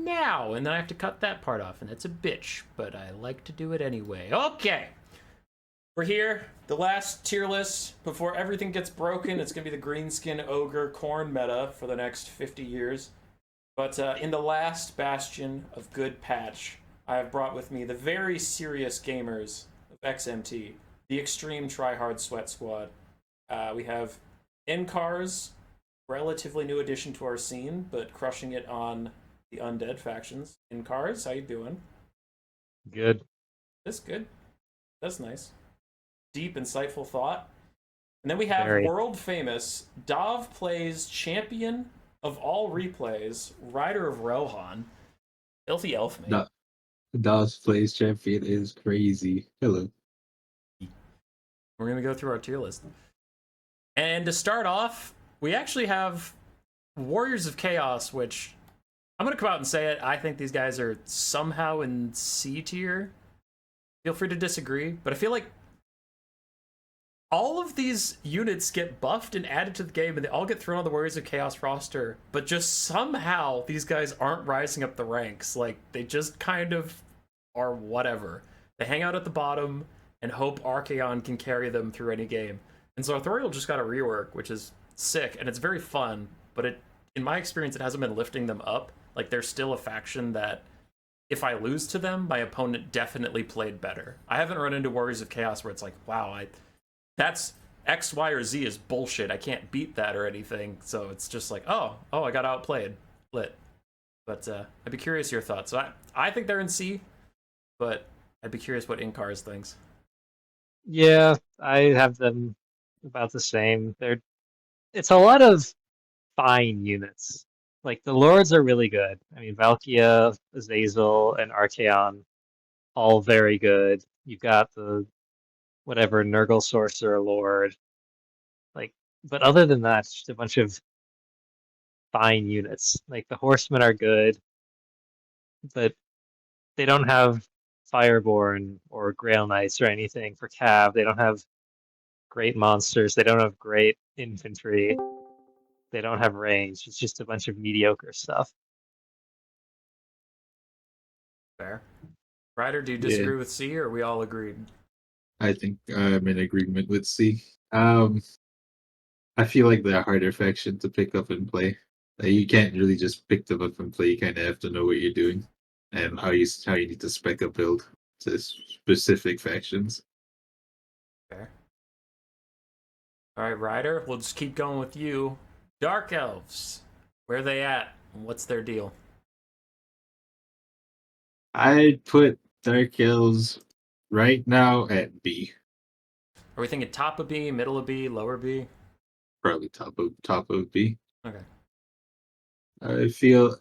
now, and then I have to cut that part off, and it's a bitch, but I like to do it anyway. Okay, we're here. The last tier list before everything gets broken. It's gonna be the Greenskin Ogre Khorne meta for the next 50 years. But in the last bastion of good patch, I have brought with me the very serious gamers of XMT, the Extreme Tryhard Sweat Squad. We have Incars, relatively new addition to our scene, but crushing it on the undead factions. Incars, how you doing? Good. That's good. That's nice. Deep, insightful thought. And then we have Very. world famous Dov plays champion of all replays, Rider of Rohan, Filthy Elf mate. Da- Das plays champion is crazy. Hello. We're gonna go through our tier list. And to start off, we actually have Warriors of Chaos, which I'm gonna come out and say it. I think these guys are somehow in C tier. Feel free to disagree, but I feel like all of these units get buffed and added to the game, and they all get thrown on the Warriors of Chaos roster, but just somehow these guys aren't rising up the ranks. Like, they just kind of are whatever. They hang out at the bottom and hope Archaon can carry them through any game. And so Authorial just got a rework, which is sick, and it's very fun, but in my experience, it hasn't been lifting them up. Like, they're still a faction that, if I lose to them, my opponent definitely played better. I haven't run into Warriors of Chaos where it's like, wow, that's X, Y, or Z is bullshit. I can't beat that or anything. So it's just like, oh, I got outplayed. Lit. But I'd be curious your thoughts. So I think they're in C, but I'd be curious what Incars thinks. Yeah, I have them about the same. It's a lot of fine units. Like the lords are really good. I mean, Valkia, Azazel, and Archaon, all very good. You've got the whatever Nurgle sorcerer lord. Like, but other than that, it's just a bunch of fine units. Like the horsemen are good, but they don't have Fireborn or Grail Knights or anything for Cav. They don't have great monsters. They don't have great infantry. They don't have range. It's just a bunch of mediocre stuff. Fair. Ryder, do you Yeah. disagree with C, or are we all agreed? I think I'm in agreement with C. I feel like they're a harder faction to pick up and play. You can't really just pick them up and play. You kind of have to know what you're doing and how you need to spec a build to specific factions. Fair. All right, Ryder, we'll just keep going with you. Dark Elves, where are they at? What's their deal? I'd put Dark Elves right now at B. Are we thinking top of B, middle of B, lower B? Probably top of B. Okay. I feel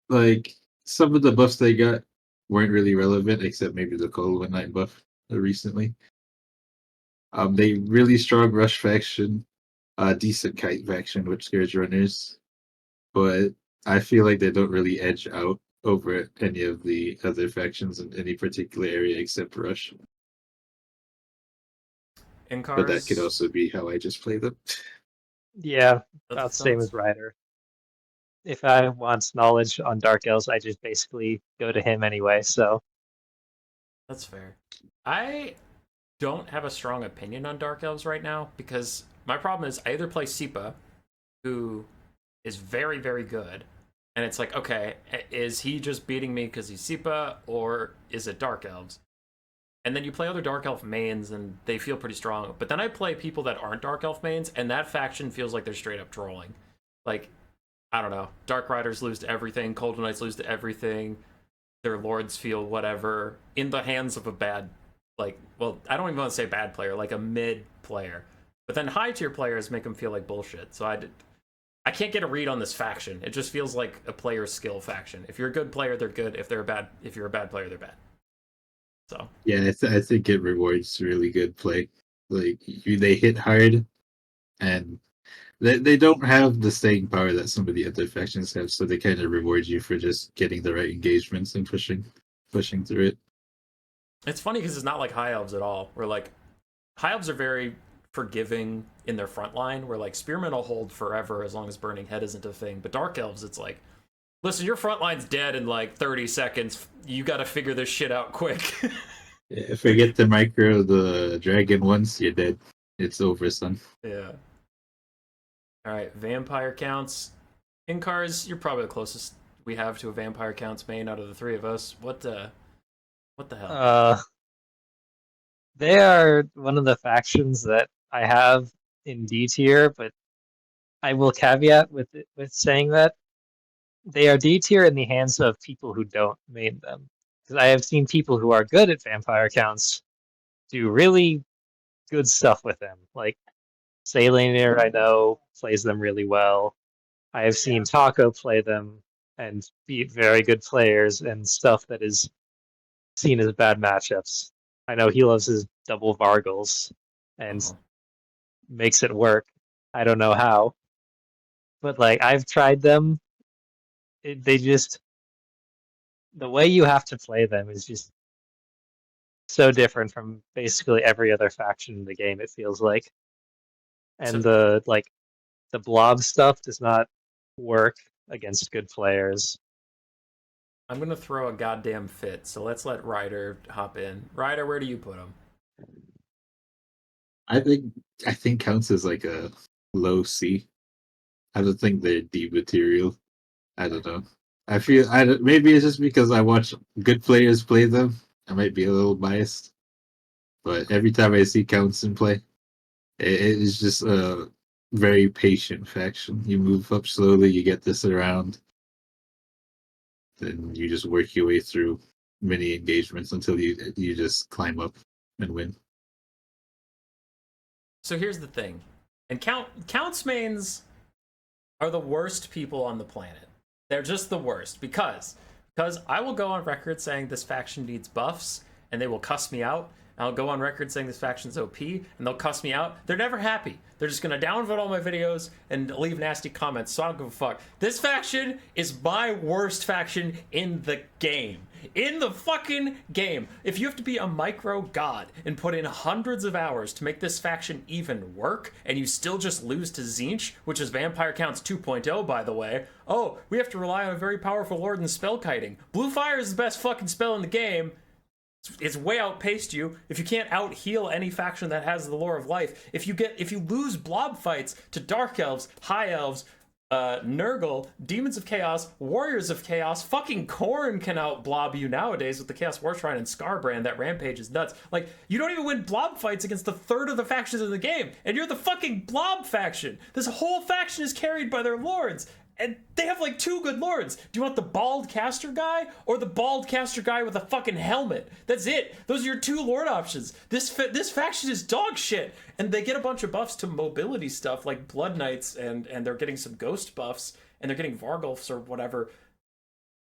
like some of the buffs they got weren't really relevant, except maybe the Cold One Night buff recently. They really strong rush faction, decent kite faction, which scares runners, but I feel like they don't really edge out over any of the other factions in any particular area except rush. Incars. But that could also be how I just play them. Yeah, Other about the same thoughts? as Ryder. If I want knowledge on Dark Elves, I just basically go to him anyway, so. That's fair. I don't have a strong opinion on Dark Elves right now because my problem is I either play Sipa, who is very, very good, and it's like, okay, is he just beating me because he's Sipa, or is it Dark Elves? And then you play other Dark Elf mains, and they feel pretty strong. But then I play people that aren't Dark Elf mains, and that faction feels like they're straight up trolling. Like, I don't know. Dark Riders lose to everything. Cold Knights lose to everything. Their lords feel whatever in the hands of a bad, like, well, I don't even want to say bad player, like a mid player. But then high tier players make them feel like bullshit. So I can't get a read on this faction. It just feels like a player skill faction. If you're a good player, they're good. If you're a bad player, they're bad. So Yeah, I think it rewards really good play. Like they hit hard, and they don't have the staying power that some of the other factions have. So they kind of reward you for just getting the right engagements and pushing through it. it's funny because it's not like high elves at all. Where like high elves are very forgiving in their front line. Where like spearmen will hold forever as long as burning head isn't a thing. But dark elves, it's like Listen, your front line's dead in like 30 seconds. You got to figure this shit out quick. Yeah, forget the micro the dragon once, you're dead. It's over, son. Yeah. All right, vampire counts. Inkars, you're probably the closest we have to a vampire counts main out of the three of us. What the hell? They are one of the factions that I have in D tier, but I will caveat with saying that they are D tier in the hands of people who don't main them. Because I have seen people who are good at vampire counts do really good stuff with them. Like Salinair, I know, plays them really well. I have seen Taco play them and beat very good players and stuff that is seen as bad matchups. I know he loves his double Vargles and makes it work. I don't know how, but like I've tried them. They just the way you have to play them is just so different from basically every other faction in the game. It feels like, and So the blob stuff does not work against good players. I'm gonna throw a goddamn fit. So let's let Ryder hop in. Ryder, where do you put him? I think counts as like a low C. I don't think they're D material. I don't know. Maybe it's just because I watch good players play them. I might be a little biased, but every time I see counts in play, it is just a very patient faction. You move up slowly, you get this around, then you just work your way through many engagements until you just climb up and win. So here's the thing, and counts mains are the worst people on the planet. They're just the worst because I will go on record saying this faction needs buffs and they will cuss me out. I'll go on record saying this faction's OP and they'll cuss me out. They're never happy. They're just gonna downvote all my videos and leave nasty comments, so I don't give a fuck. This faction is my worst faction in the game. In the fucking game. If you have to be a micro god and put in hundreds of hours to make this faction even work, and you still just lose to Tzeentch, which is Vampire Counts 2.0, by the way. Oh, we have to rely on a very powerful lord and spell kiting. Blue Fire is the best fucking spell in the game. It's way outpaced you. If you can't out heal any faction that has the lore of life, if you lose blob fights to dark elves, high elves, Nurgle, demons of chaos, warriors of chaos, fucking Khorne can out blob you nowadays with the Chaos War Shrine and Scarbrand. That rampage is nuts. Like, you don't even win blob fights against a third of the factions in the game, and you're the fucking blob faction. This whole faction is carried by their lords. And they have like two good lords. Do you want the bald caster guy or the bald caster guy with a fucking helmet? That's it. Those are your two lord options. This faction is dog shit. And they get a bunch of buffs to mobility stuff like Blood Knights and they're getting some ghost buffs and they're getting Vargulfs or whatever.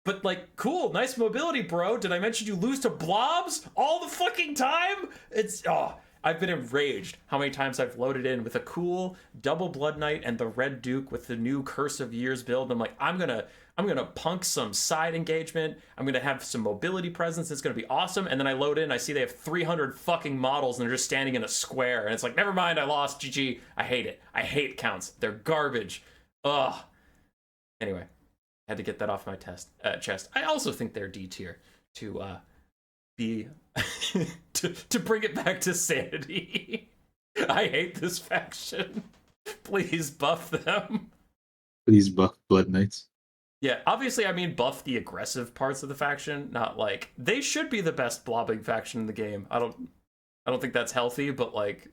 But like, cool, nice mobility, bro. Did I mention you lose to blobs all the fucking time? I've been enraged how many times I've loaded in with a cool double Blood Knight and the Red Duke with the new Curse of Years build. I'm like, I'm gonna punk some side engagement. I'm gonna have some mobility presence. It's gonna be awesome. And then I load in, I see they have 300 fucking models and they're just standing in a square. And it's like, never mind, I lost. GG. I hate it. I hate counts. They're garbage. Ugh. Anyway, had to get that off my chest. I also think they're D tier to be to bring it back to sanity. I hate this faction. Please buff them. Please buff Blood Knights. Yeah, obviously I mean buff the aggressive parts of the faction, not like they should be the best blobbing faction in the game. I don't think that's healthy, but like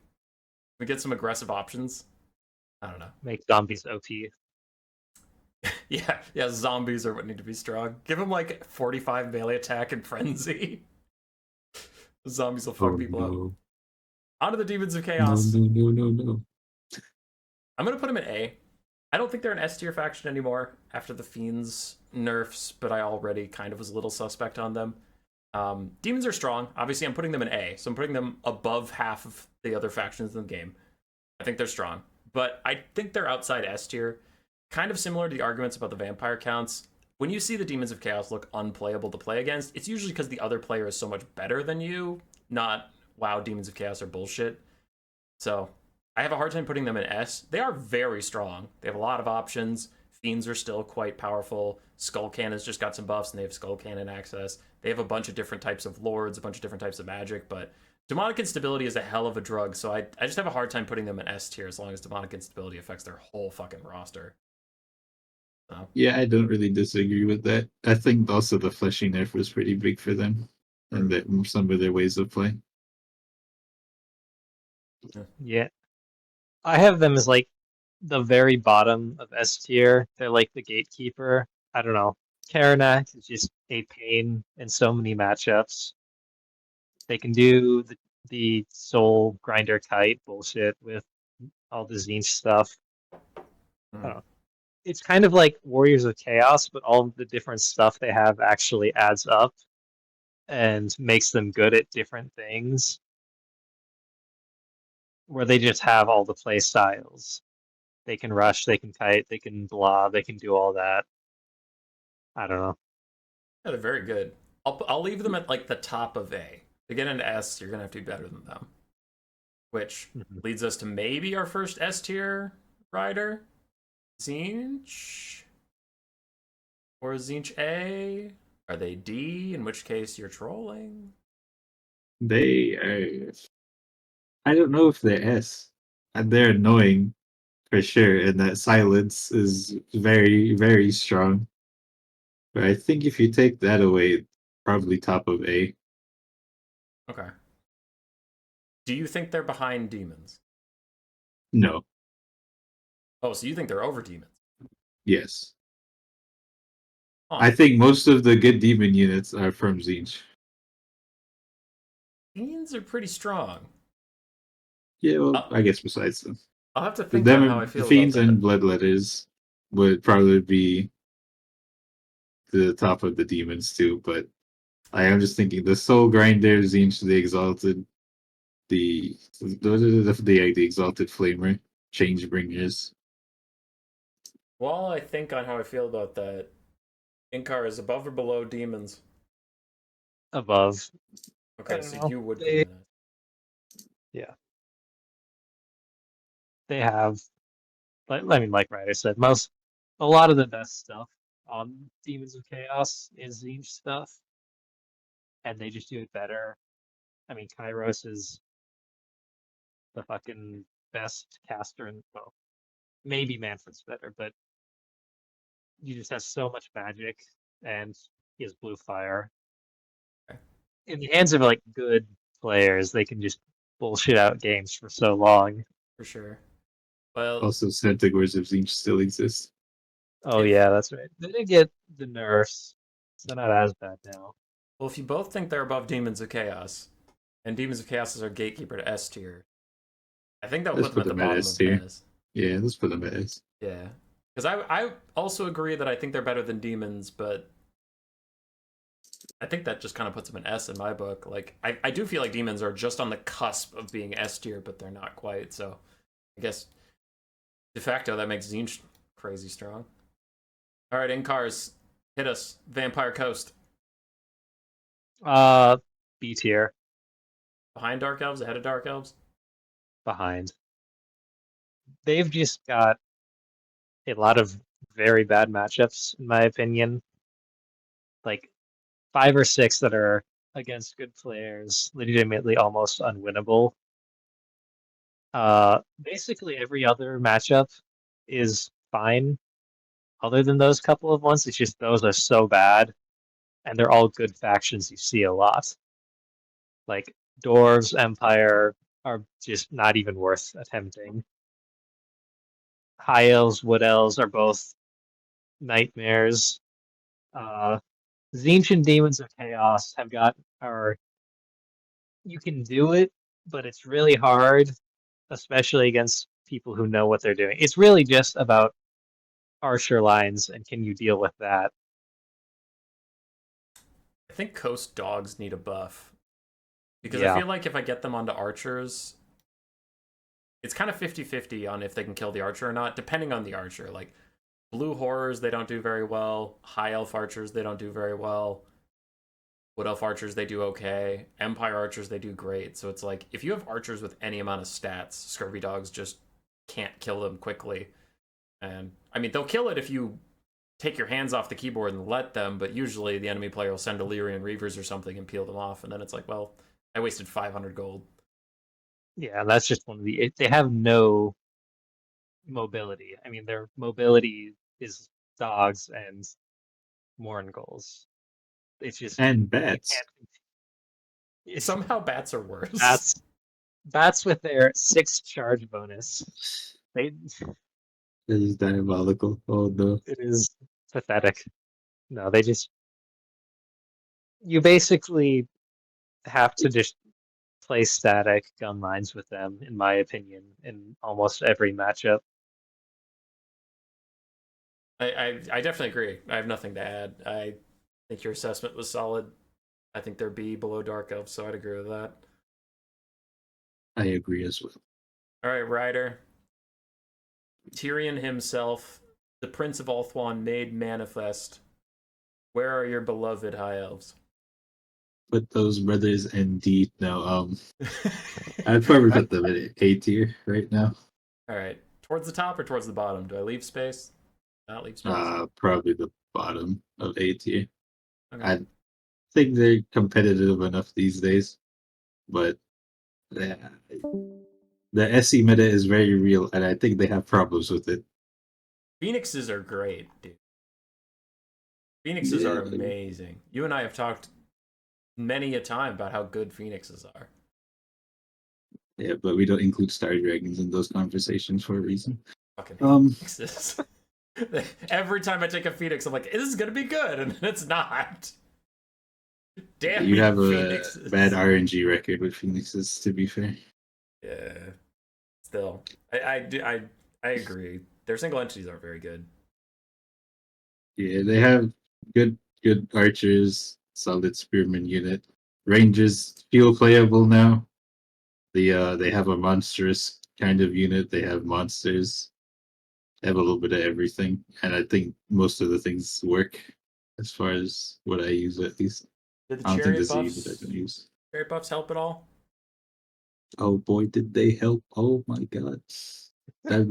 we get some aggressive options. I don't know. Make zombies OP. Yeah, zombies are what need to be strong. Give them like 45 melee attack and frenzy. The zombies will fuck people up. Onto the Demons of Chaos. No. I'm gonna put them in A. I don't think they're an S tier faction anymore after the Fiends nerfs, but I already kind of was a little suspect on them. Demons are strong. Obviously, I'm putting them in A, so I'm putting them above half of the other factions in the game. I think they're strong, but I think they're outside S tier. Kind of similar to the arguments about the vampire counts. When you see the Demons of Chaos look unplayable to play against, it's usually because the other player is so much better than you, not, wow, Demons of Chaos are bullshit. So I have a hard time putting them in S. They are very strong. They have a lot of options. Fiends are still quite powerful. Skull Cannon's just got some buffs, and they have Skull Cannon access. They have a bunch of different types of lords, a bunch of different types of magic, but demonic instability is a hell of a drug, so I just have a hard time putting them in S tier as long as demonic instability affects their whole fucking roster. So, Yeah, I don't really disagree with that. I think also the fleshing nerf was pretty big for them, and that some of their ways of playing. Yeah. I have them as like the very bottom of S tier. They're like the gatekeeper. I don't know. Karnak is just a pain in so many matchups. They can do the soul grinder kite bullshit with all the Tzeentch stuff. I don't know. It's kind of like Warriors of Chaos, but all of the different stuff they have actually adds up and makes them good at different things. Where they just have all the play styles. They can rush, they can kite, they can blob, they can do all that. I don't know. yeah, they're very good. I'll leave them at like the top of A. To get into S, you're gonna have to be better than them. Which leads us to maybe our first S tier rider, Tzeentch, or Tzeentch A. Are they D? In which case you're trolling. They are. I don't know if they're S. And they're annoying for sure, and that silence is very, very strong. But I think if you take that away, probably top of A. Okay. Do you think they're behind demons? No. Oh, so you think they're over demons? Yes. Huh. I think most of the good demon units are from Tzeentch. Fiends are pretty strong. Yeah, well, I guess besides them. I'll have to But think on them, how I the feel about Fiends that. and Bloodletters would probably be the top of the demons too, but I am just thinking the Soul Grinder, Tzeentch, the Exalted, the Exalted Flamer, Change Bringers. While I think on how I feel about that, Inkar is above or below demons? Above. I Okay, don't so know. you would put They, them in it. yeah, they have. I mean, like Ryder said, a lot of the best stuff on Demons of Chaos is Tzeentch stuff, and they just do it better. I mean, Kairos is the fucking best caster in, well, maybe Manfred's better, but he just has so much magic, and he has blue fire. Okay, In the hands of like good players, they can just bullshit out games for so long. for sure. Well, Also, Centaurs of Tzeentch still exist. Oh if yeah, that's right. They did get the nerfs, so not as bad now. well, if you both think they're above Demons of Chaos, and Demons of Chaos is our gatekeeper to S tier, I think that would Let's put them put at the them at bottom S of tier. S. Yeah, let's put them at S. Yeah, because I also agree that I think they're better than demons, but I think that just kind of puts them in S in my book. Like I do feel like demons are just on the cusp of being S tier, but they're not quite. So I guess de facto that makes Tzeentch crazy strong. All right, Incars, hit us. Vampire Coast. B tier Behind Dark Elves, ahead of Dark Elves? behind. They've just got a lot of very bad matchups, in my opinion. Like 5 or 6 that are against good players, legitimately almost unwinnable. Basically every other matchup is fine, other than those couple of ones. It's just those are so bad, and they're all good factions you see a lot. Like Dwarves, Empire are just not even worth attempting. High Elves, Wood Elves are both nightmares. Uh, Tzeentch and Demons of Chaos have got are you can do it, but it's really hard, especially against people who know what they're doing. It's really just about archer lines and can you deal with that? I think Coast Dogs need a buff. Because I Yeah. feel like if I get them onto archers, it's kind of 50-50 on if they can kill the archer or not, depending on the archer. Like, blue horrors, they don't do very well. High elf archers, they don't do very well. Wood elf archers, they do okay. Empire archers, they do great. So it's like, if you have archers with any amount of stats, scurvy dogs just can't kill them quickly. And I mean, they'll kill it if you take your hands off the keyboard and let them, but usually the enemy player will send Illyrian Reavers or something and peel them off, and then it's like, well, I wasted 500 gold. Yeah, that's just one of the. They have no mobility. I mean, their mobility is dogs and Mourngulls. It's just And you bats. can't. It's, Somehow bats are worse. bats with their 6 charge bonus. They That is diabolical. Oh no. it is pathetic. No, they just you basically have to just play static gun lines with them, in my opinion, in almost every matchup. I definitely agree. I have nothing to add. I think your assessment was solid. I think they're B below Dark Elves, so I'd agree with that. I agree as well. All right, Ryder. Tyrion himself, the Prince of Ulthuan, made manifest. Where are your beloved High Elves? Put those brothers in D now. I'd probably put them in A tier right now. All right, towards the top or towards the bottom? Do I leave space? Not leave space. Probably the bottom of A tier. Okay. I think they're competitive enough these days, but yeah, the SE meta is very real, and I think they have problems with it. Phoenixes are great, dude. Phoenixes are amazing. You and I have talked many a time about how good Phoenixes are. Yeah, but we don't include Star Dragons in those conversations for a reason. Fucking Phoenixes. Every time I take a Phoenix, I'm like, this is gonna be good, and then it's not. Damn, you have Phoenixes. a bad RNG record with Phoenixes, to be fair. Yeah. Still, I agree. Their single entities aren't very good. Yeah, they have good archers, solid spearman unit. Rangers feel playable now. They have a monstrous kind of unit. They have monsters. They have a little bit of everything, and I think most of the things work as far as what I use at least. Did the I don't think chariot there's a buffs, unit I can use. chariot buffs help at all? Oh boy, did they help! Oh my god, that's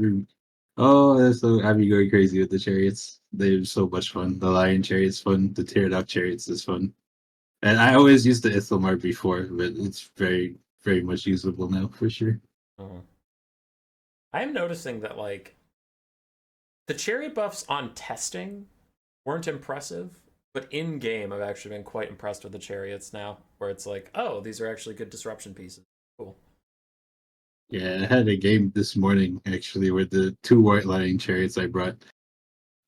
so I'd be going crazy with the chariots. They're so much fun. The lion chariot's fun. The pterodactyl chariots is fun. And I always used the Ithelmar before, but it's very much usable now for sure. Uh-huh. I am noticing that like the chariot buffs on testing weren't impressive, but in game I've actually been quite impressed with the chariots now, where it's like, oh, these are actually good disruption pieces. Cool. Yeah, I had a game this morning actually where the 2 white lion chariots I brought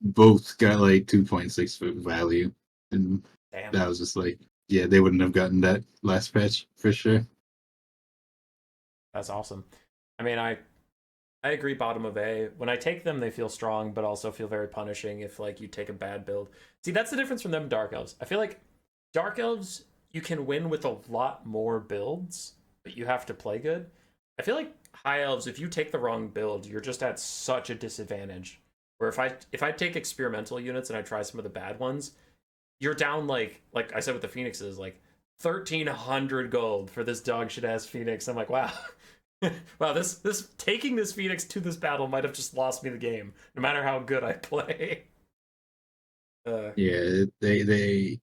both got like 2.6 for value, and Damn. I was just like, yeah, they wouldn't have gotten that last patch for sure. That's awesome. I mean, I agree bottom of A. When I take them, they feel strong, but also feel very punishing if like you take a bad build. See, that's the difference from them and Dark Elves. I feel like Dark Elves, you can win with a lot more builds, but you have to play good. I feel like High Elves, if you take the wrong build, you're just at such a disadvantage. Where if I take experimental units and I try some of the bad ones, you're down like I said with the Phoenixes, like 1,300 gold for this dog shit ass Phoenix. I'm like, wow. Wow, this taking this Phoenix to this battle might have just lost me the game, no matter how good I play. Yeah, the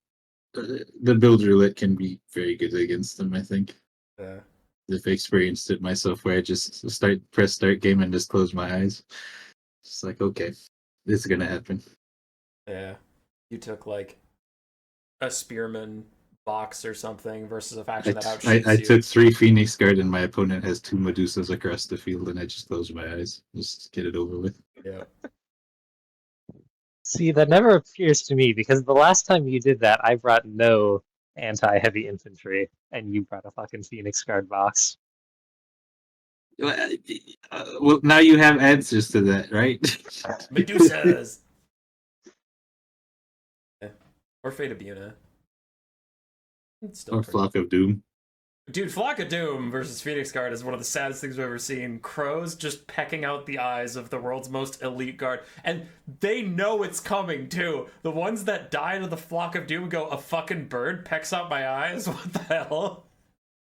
build roulette can be very good against them. I think I've experienced it myself, where I just press start game and just close my eyes. It's like, okay, this is gonna happen. Yeah, you took like a spearman box or something versus a faction that outshoots I you. took 3 Phoenix Guard and my opponent has 2 Medusas across the field, and I just closed my eyes. Just get it over with. Yeah. See, that never appears to me because the last time you did that, I brought no anti-heavy infantry, and you brought a fucking Phoenix Guard box. Well, now you have answers to that, right? Medusas! Yeah. Or Fate of Buna. It's still Or pretty. Flock of Doom. Dude, Flock of Doom versus Phoenix Guard is one of the saddest things we've ever seen. Crows just pecking out the eyes of the world's most elite guard. And they know it's coming, too. The ones that die to the Flock of Doom go, a fucking bird pecks out my eyes? What the hell?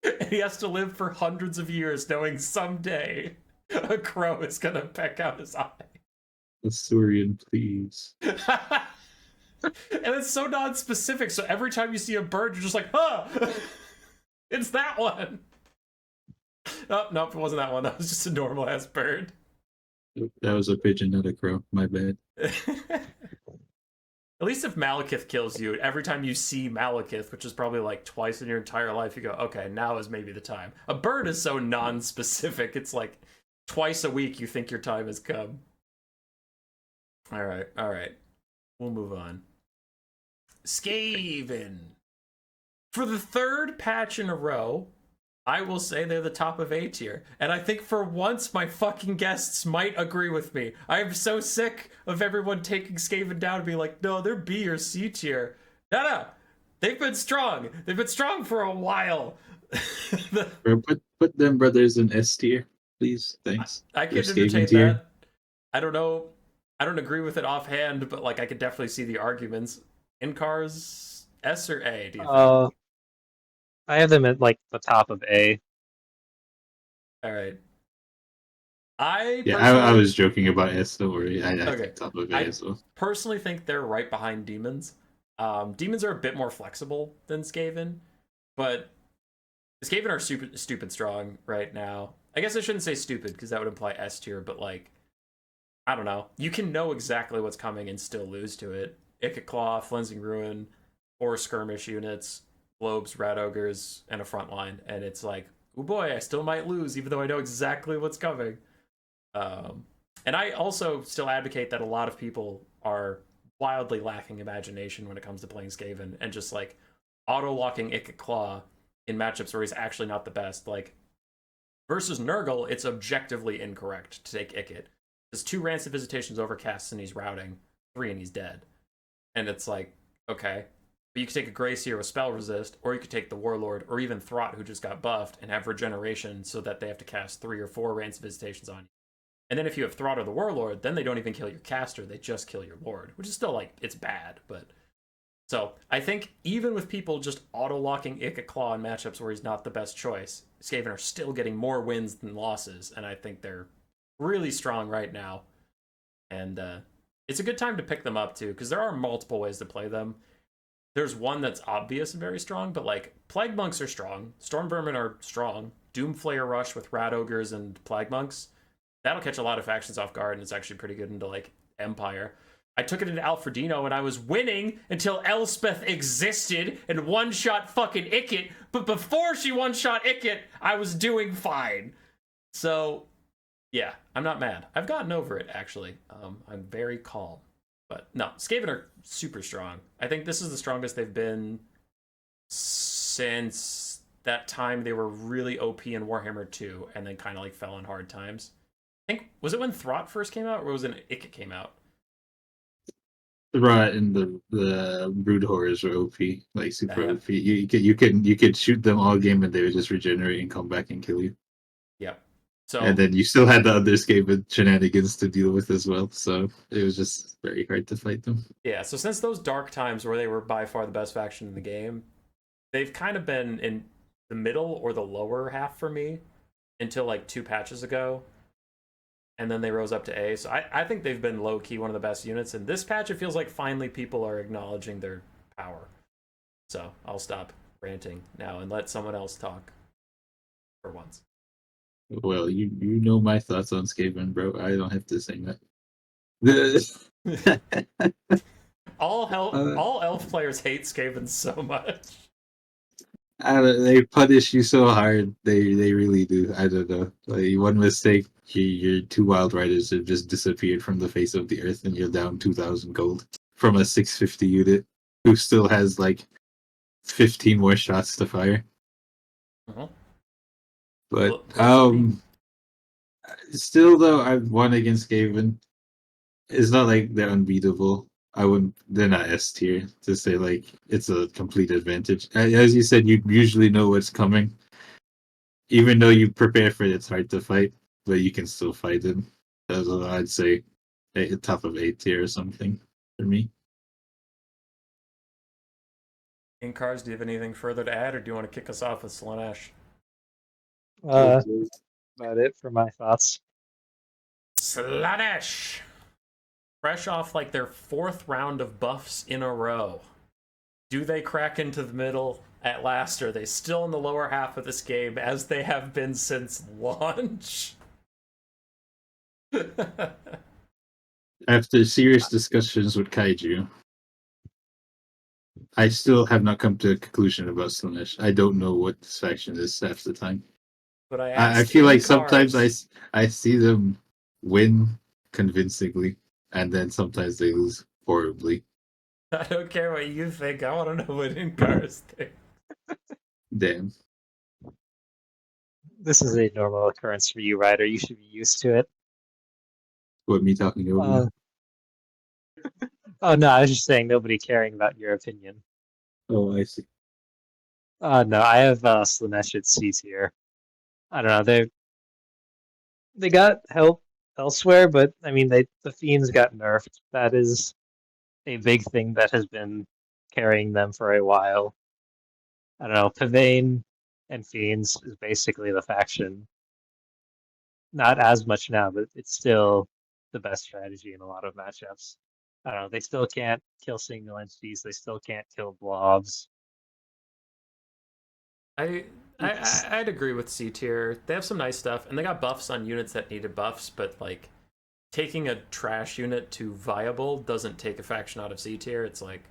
And he has to live for hundreds of years knowing someday a crow is gonna peck out his eye. Asturian, please. And it's so non-specific, so every time you see a bird, you're just like, huh! It's that one! Oh, nope, it wasn't that one. That was just a normal-ass bird. That was a pigeon, not a crow. My bad. At least if Malekith kills you, every time you see Malekith, which is probably like twice in your entire life, you go, okay, now is maybe the time. A bird is so non-specific, it's like twice a week you think your time has come. Alright. We'll move on. Skaven. For the third patch in a row, I will say they're the top of A tier. And I think for once my fucking guests might agree with me. I am so sick of everyone taking Skaven down and being like, no, they're B or C tier. No. They've been strong. They've been strong for a while. Bro, put them brothers in S tier, please. Thanks. I can They're Skaven entertain tier. that. I don't know. I don't agree with it offhand, but like I could definitely see the arguments. In cars, S or A, do you think? I have them at like the top of A. All right. I Yeah, personally, I was joking about S. Don't worry. I Okay. think top of A I as well. personally think they're right behind demons. Demons are a bit more flexible than Skaven, but Skaven are stupid strong right now. I guess I shouldn't say stupid because that would imply S tier, but like, I don't know. You can know exactly what's coming and still lose to it. Icket Claw, Flensing Ruin, 4 skirmish units, globes, rat ogres, and a front line, and it's like, oh boy, I still might lose even though I know exactly what's coming. And I also still advocate that a lot of people are wildly lacking imagination when it comes to playing Skaven and just like auto-locking Icket Claw in matchups where he's actually not the best. Like, versus Nurgle, it's objectively incorrect to take Icket. There's 2 Rancid Visitations overcasts and he's routing, 3 and he's dead. And it's like, okay. But you could take a Grey Seer with Spell Resist, or you could take the Warlord, or even Throt, who just got buffed, and have Regeneration so that they have to cast 3 or 4 Rancid Visitations on you. And then if you have Throt or the Warlord, then they don't even kill your caster, they just kill your Lord, which is still like, it's bad, but... So, I think even with people just auto-locking Icket Claw in matchups where he's not the best choice, Skaven are still getting more wins than losses, and I think they're really strong right now. And it's a good time to pick them up, too, because there are multiple ways to play them. There's one that's obvious and very strong, but like, Plague Monks are strong, Storm Vermin are strong, Doomflayer Rush with Rat Ogres and Plague Monks, that'll catch a lot of factions off guard, and it's actually pretty good into like Empire. I took it into Alfredino and I was winning until Elspeth existed and one-shot fucking Icket, but before she one-shot Icket, I was doing fine. So, yeah, I'm not mad. I've gotten over it, actually. I'm very calm. But no, Skaven are super strong. I think this is the strongest they've been since that time they were really OP in Warhammer 2 and then kind of like fell on hard times. I think, was it when Throt first came out or was it when Icket came out? Right, and the brood horrors are OP, like super Yeah. OP. You could shoot them all game and they would just regenerate and come back and kill you. Yep. So And then you still had the other Skaven shenanigans to deal with as well, so it was just very hard to fight them. yeah, so since those dark times where they were by far the best faction in the game, they've kind of been in the middle or the lower half for me until like 2 patches ago. And then they rose up to A. So I think they've been low-key one of the best units. And this patch, it feels like finally people are acknowledging their power. So I'll stop ranting now and let someone else talk for once. Well, you know my thoughts on Skaven, bro. I don't have to say that. All elf players hate Skaven so much. They punish you so hard. They really do. I don't know. Like one mistake, your 2 wild riders have just disappeared from the face of the earth, and you're down 2,000 gold from a 650 unit who still has like 15 more shots to fire. Uh-huh. But still though, I've won against Skaven. It's not like they're unbeatable. I wouldn't. They're not S tier to say like it's a complete advantage. As you said, you usually know what's coming. Even though you prepare for it, it's hard to fight, but you can still fight it. That's what I'd say. A top of A tier or something for me. In cars, do you have anything further to add, or do you want to kick us off with Slaanesh? About it for my thoughts. Slaanesh! fresh off like their 4th round of buffs in a row. Do they crack into the middle at last? Or are they still in the lower half of this game as they have been since launch? After serious discussions with Kaiju, I still have not come to a conclusion about Slaanesh. I don't know what this faction is half the time. But I I asked feel in like sometimes cars. I see them win convincingly, and then sometimes they lose horribly. I don't care what you think. I want to know what in cars think. Damn. This is a normal occurrence for you, Ryder. You should be used to it. What, me talking over Uh, you? oh no, I was just saying nobody caring about your opinion. Oh, I see. No, I have Slaanesh at C tier. I don't know. They got help elsewhere, but I mean, the fiends got nerfed. That is a big thing that has been carrying them for a while. I don't know. Pavane and fiends is basically the faction. Not as much now, but it's still the best strategy in a lot of matchups. I don't know. They still can't kill single entities. They still can't kill blobs. I, I'd agree with C tier. They have some nice stuff, and they got buffs on units that needed buffs, but like taking a trash unit to viable doesn't take a faction out of C tier. It's like,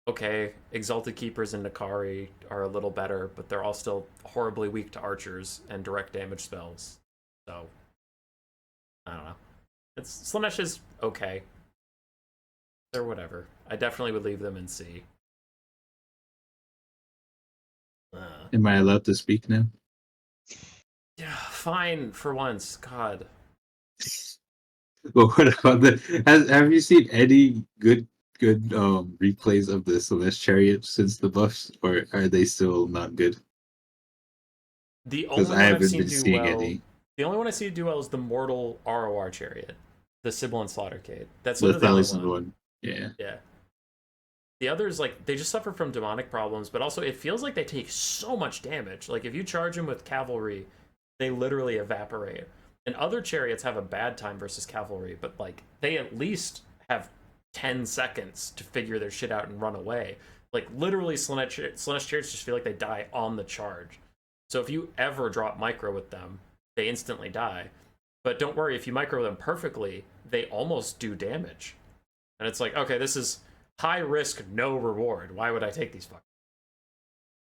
okay, Exalted Keepers and Nakari are a little better, but they're all still horribly weak to archers and direct damage spells. So, I don't know. Slaanesh is okay. They're whatever. I definitely would leave them in C. Am I allowed to speak now? Yeah, fine for once. God. Well, what about have you seen any good replays of the Slaanesh Chariot since the buffs, or are they still not good? The Because only I one I've haven't seen been do seeing well, any. the only one I see do well is the Mortal ROR Chariot, the Sibyl Slaughtercade. That's The literally the only 1,000 one. one. Yeah. Yeah. The others, like, they just suffer from demonic problems, but also it feels like they take so much damage. Like, if you charge them with cavalry, they literally evaporate. And other chariots have a bad time versus cavalry, but, like, they at least have 10 seconds to figure their shit out and run away. Like, literally, Slaanesh chariots just feel like they die on the charge. So if you ever drop micro with them, they instantly die. But don't worry, if you micro them perfectly, they almost do damage. And it's like, okay, this is high risk, no reward. Why would I take these fuckers?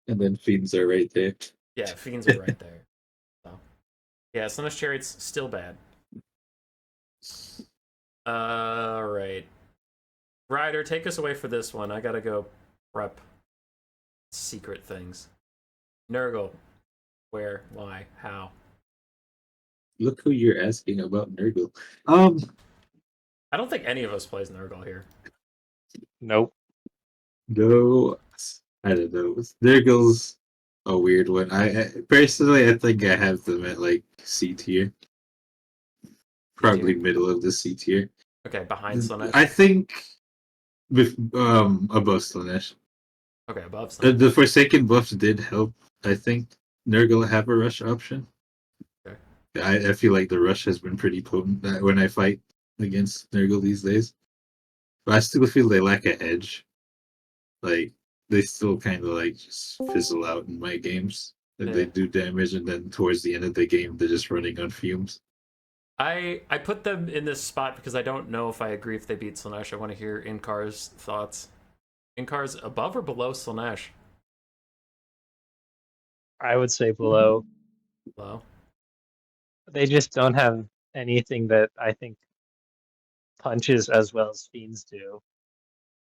And then fiends are right there. Yeah, fiends are right there. So, yeah, Slaanesh Chariot's still bad. Alright. Ryder, take us away for this one. I gotta go prep secret things. Nurgle. Where? Why? How? Look who you're asking about Nurgle. I don't think any of us plays Nurgle here. Nope. No, I don't know. Nurgle's a weird one. I personally, I think I have them at like C tier, probably middle of the C tier. Okay, behind Slaanesh. I think with above Slaanesh. Okay, above Slaanesh. The Forsaken buffs did help. I think Nurgle have a rush option. Okay. I feel like the rush has been pretty potent when I fight against Nurgle these days. But I still feel they lack an edge. Like they still kind of like just fizzle out in my games. Like Yeah. they do damage, and then towards the end of the game, they're just running on fumes. I put them in this spot because I don't know if I agree if they beat Slaanesh. I want to hear Inkar's thoughts. Inkar's above or below Slaanesh? I would say below. Below. They just don't have anything that I think punches as well as fiends do,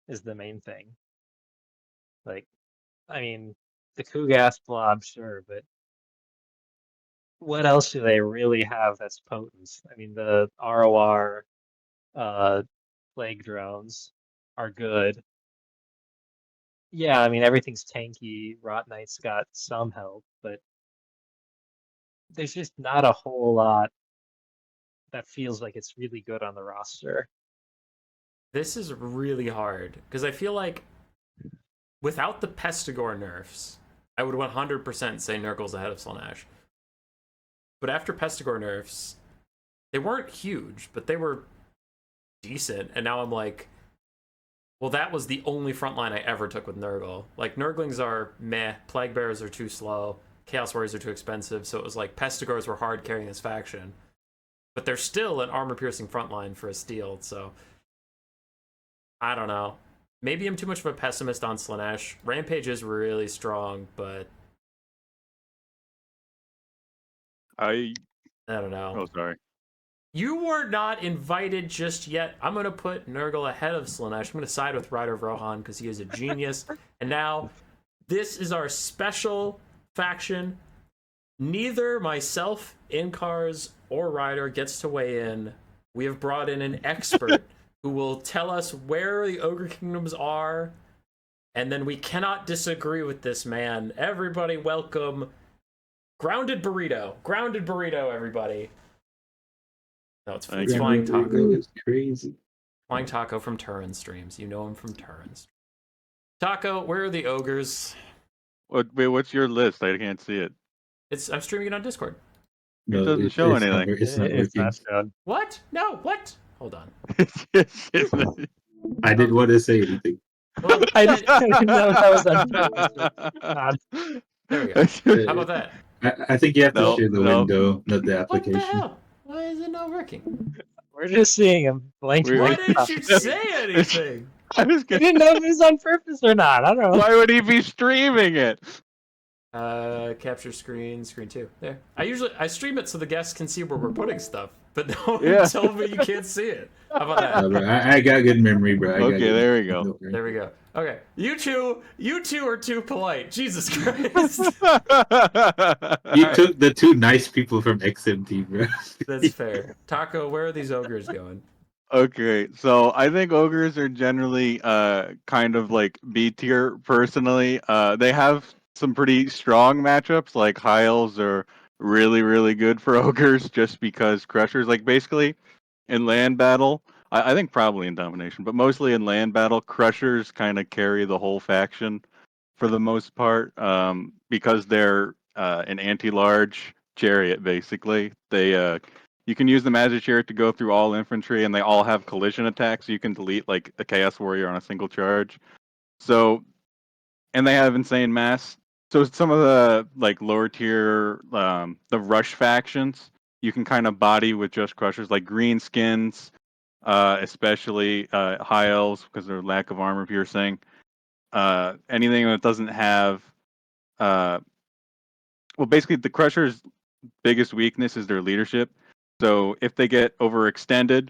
is the main thing. Like, I mean, the Kugas blob, sure, but what else do they really have that's potent? I mean, the ROR plague drones are good. Yeah, I mean, everything's tanky. Rot Knight's got some help, but there's just not a whole lot that feels like it's really good on the roster. This is really hard because I feel like without the Pestigore nerfs, I would 100% say Nurgle's ahead of Slaanesh. But after Pestigore nerfs, they weren't huge, but they were decent, and now I'm like, well, that was the only front line I ever took with Nurgle. Like, Nurglings are meh, Plague Bearers are too slow, Chaos Warriors are too expensive, so it was like Pestigors were hard carrying this faction. But they're still an armor-piercing front line for a steal, so I don't know. Maybe I'm too much of a pessimist on Slaanesh. Rampage is really strong, but I don't know. Oh, sorry. You were not invited just yet. I'm going to put Nurgle ahead of Slaanesh. I'm going to side with Ryder Vrohan because he is a genius. And now, this is our special faction. Neither myself, Incars, or Ryder gets to weigh in. We have brought in an expert who will tell us where the Ogre Kingdoms are, and then we cannot disagree with this man. Everybody welcome Grounded Burrito. Grounded Burrito, everybody. No, it's Flying Taco. It's crazy. Flying Taco from Turin streams. You know him from Turin. Taco, where are the ogres? Wait, what's your list? I can't see it. I'm streaming it on Discord. No, doesn't show it's anything. It's not It's working. not shown. What? No, what? Hold on. I didn't want to say anything. Well, I didn't know that was on purpose. God. there we go. How about that? I think you have to No, share the no. window, not the What the application. hell? Why is it not working? We're just seeing him blank. Why Why blank didn't stuff. you say anything? I was I gonna, didn't know if it was on purpose or not. I don't know. why would he be streaming it? Capture screen, screen 2. There. I stream it so the guests can see where we're putting stuff, but no one Yeah. told me you can't see it. How about that? Bro, I got good memory, bro. Okay, there we go. Don't worry. There we go. Okay, you two are too polite. Jesus Christ. You took the two nice people from XMT, bro. That's fair. Taco, where are these ogres going? Okay, so I think ogres are generally kind of like B tier personally. They have some pretty strong matchups, like high elves are really, really good for ogres just because crushers, like basically in land battle, I think probably in domination, but mostly in land battle, crushers kind of carry the whole faction for the most part, because they're an anti-large chariot basically. They you can use the magic chariot to go through all infantry, and they all have collision attacks. So you can delete like a chaos warrior on a single charge. So, and they have insane mass. So some of the like lower tier, the rush factions, you can kind of body with just crushers, like Greenskins, especially high elves because of their lack of armor piercing. Anything that doesn't have, well, basically the crushers' biggest weakness is their leadership. So if they get overextended,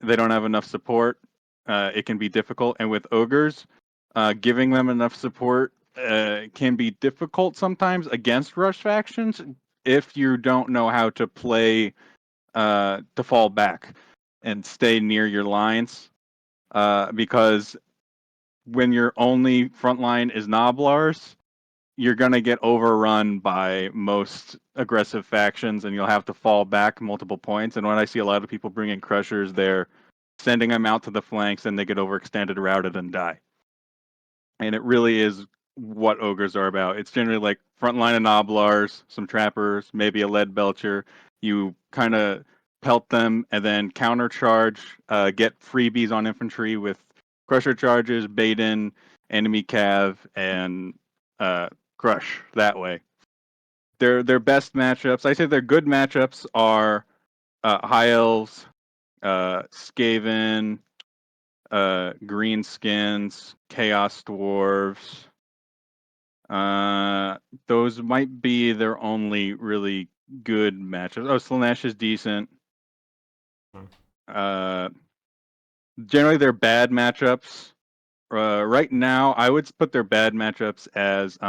they don't have enough support. It can be difficult. And with ogres, giving them enough support can be difficult sometimes against rush factions if you don't know how to play to fall back and stay near your lines. Because when your only front line is Noblars, you're going to get overrun by most aggressive factions and you'll have to fall back multiple points. And when I see a lot of people bringing crushers, they're sending them out to the flanks and they get overextended, routed, and die. And it really is what ogres are about. It's generally like front line of Noblars, some trappers, maybe a lead belcher. You kind of pelt them and then countercharge, get freebies on infantry with crusher charges, bait in, enemy cav, and crush that way. Their best matchups, I say their good matchups are high elves, Skaven, Greenskins, Chaos Dwarves. Those might be their only really good matchups. Oh, Slaanesh is decent. Generally, their bad matchups. Right now, I would put their bad matchups as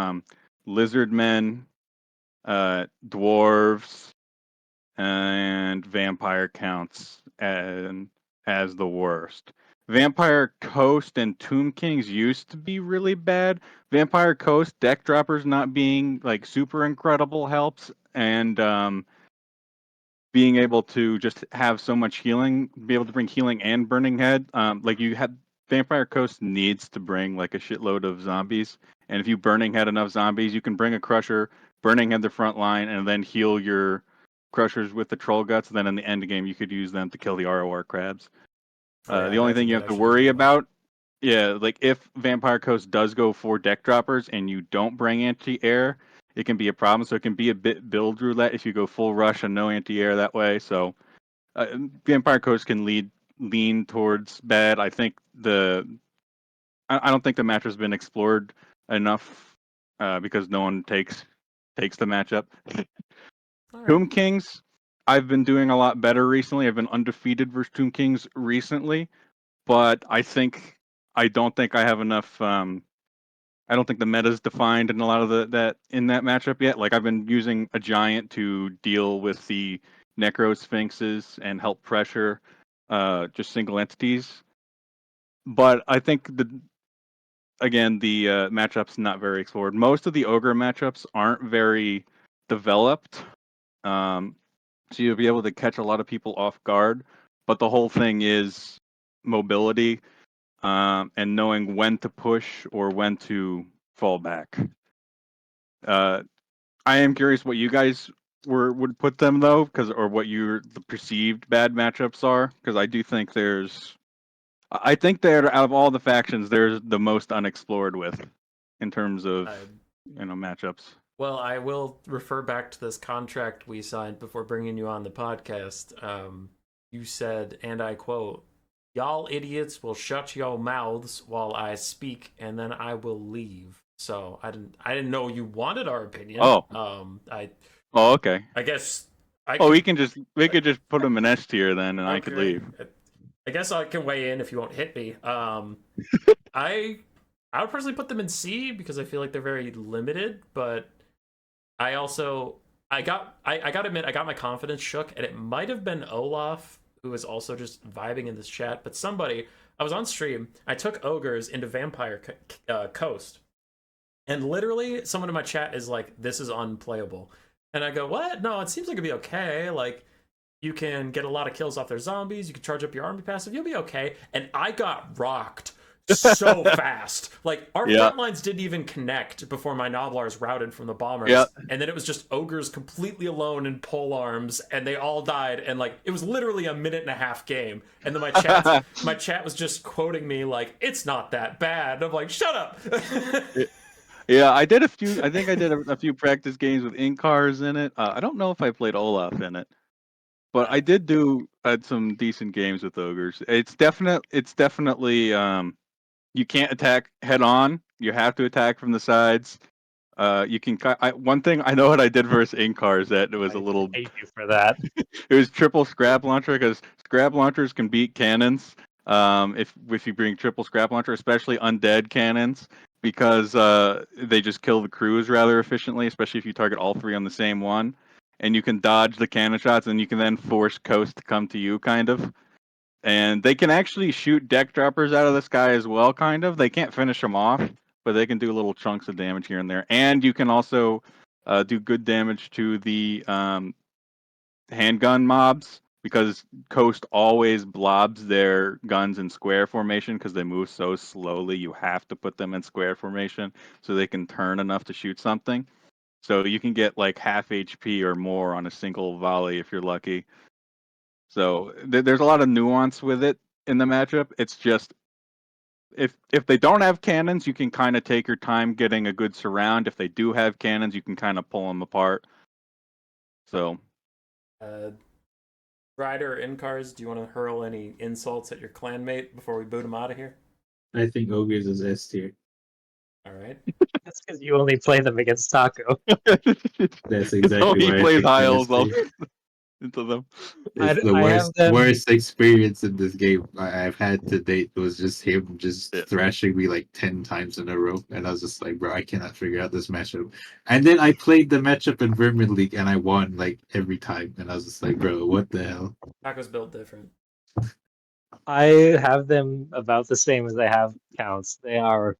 Lizardmen, Dwarves, and Vampire counts as the worst. Vampire Coast and Tomb Kings used to be really bad. Vampire Coast deck droppers not being like super incredible helps, and being able to just have so much healing, be able to bring healing and burning head. Like you had Vampire Coast needs to bring like a shitload of zombies, and if you burning head enough zombies, you can bring a crusher, burning head the front line, and then heal your crushers with the troll guts. Then in the end game, you could use them to kill the ROR crabs. Oh, yeah, The only that's a thing you bit have I to should worry know about, yeah, like if Vampire Coast does go for deck droppers and you don't bring anti-air, it can be a problem. So it can be a bit build roulette if you go full rush and no anti-air that way. So Vampire Coast can lean towards bad. I think I don't think the match has been explored enough because no one takes the matchup. All right. Tomb Kings, I've been doing a lot better recently. I've been undefeated versus Tomb Kings recently, but I don't think I have enough. I don't think the meta's defined in a lot of that in that matchup yet. Like I've been using a giant to deal with the Necro Sphinxes and help pressure just single entities. But I think the matchup's not very explored. Most of the Ogre matchups aren't very developed. So you'll be able to catch a lot of people off guard. But the whole thing is mobility and knowing when to push or when to fall back. I am curious what you guys would put them though, or what the perceived bad matchups are, because I think they're out of all the factions, they're the most unexplored with in terms of I, matchups. well, I will refer back to this contract we signed before bringing you on the podcast. You said, and I quote, "Y'all idiots will shut your mouths while I speak, and then I will leave." So I didn't know you wanted our opinion. Oh. Oh, okay. I guess I Oh, could, we could just put them in S tier then, and I could okay. leave. I guess I can weigh in if you won't hit me. I would personally put them in C because I feel like they're very limited, but I also I gotta admit I got my confidence shook, and it might have been Olaf who was also just vibing in this chat, but somebody I was on stream. I took ogres into Vampire Coast, and literally someone in my chat is like, "This is unplayable," and I go, "What? No, it seems like it'd be okay. Like you can get a lot of kills off their zombies. You can charge up your army passive. You'll be okay." And I got rocked so fast. Like our front lines didn't even connect before my Noblars routed from the bombers, and then it was just ogres completely alone in pole arms, and they all died. And like it was literally a minute and a half game, and then my chat was just quoting me like, "It's not that bad." And I'm like, "Shut up." Yeah, I did a few. I think I did a few practice games with Inkars in it. I don't know if I played Olaf in it, but I did do some decent games with ogres. It's definitely you can't attack head on. You have to attack from the sides. You can. One thing I know what I did versus Inkars that it was a little. I hate you for that. It was triple scrap launcher because scrap launchers can beat cannons. If you bring triple scrap launcher, especially undead cannons, because they just kill the crews rather efficiently, especially if you target all three on the same one, and you can dodge the cannon shots, and you can then force Coast to come to you, kind of. And they can actually shoot deck droppers out of the sky as well, kind of. They can't finish them off, but they can do little chunks of damage here and there. And you can also do good damage to the handgun mobs because Coast always blobs their guns in square formation because they move so slowly. You have to put them in square formation so they can turn enough to shoot something. So you can get like half HP or more on a single volley if you're lucky. So there's a lot of nuance with it in the matchup. It's just if they don't have cannons, you can kind of take your time getting a good surround. If they do have cannons, you can kind of pull them apart. So Ryder or Incars, do you want to hurl any insults at your clanmate before we boot him out of here? I think ogres is S tier. All right. That's because you only play them against Taco. That's exactly he why I plays picked high them elves S tier. into them. It's the I have them. worst experience in this game I've had to date was just him just Yeah. thrashing me like 10 times in a row. And I was just like, bro, I cannot figure out this matchup. And then I played the matchup in Vermin League and I won like every time. And I was just like, bro, what the hell? Taco's built different. I have them about the same as I have counts. They are.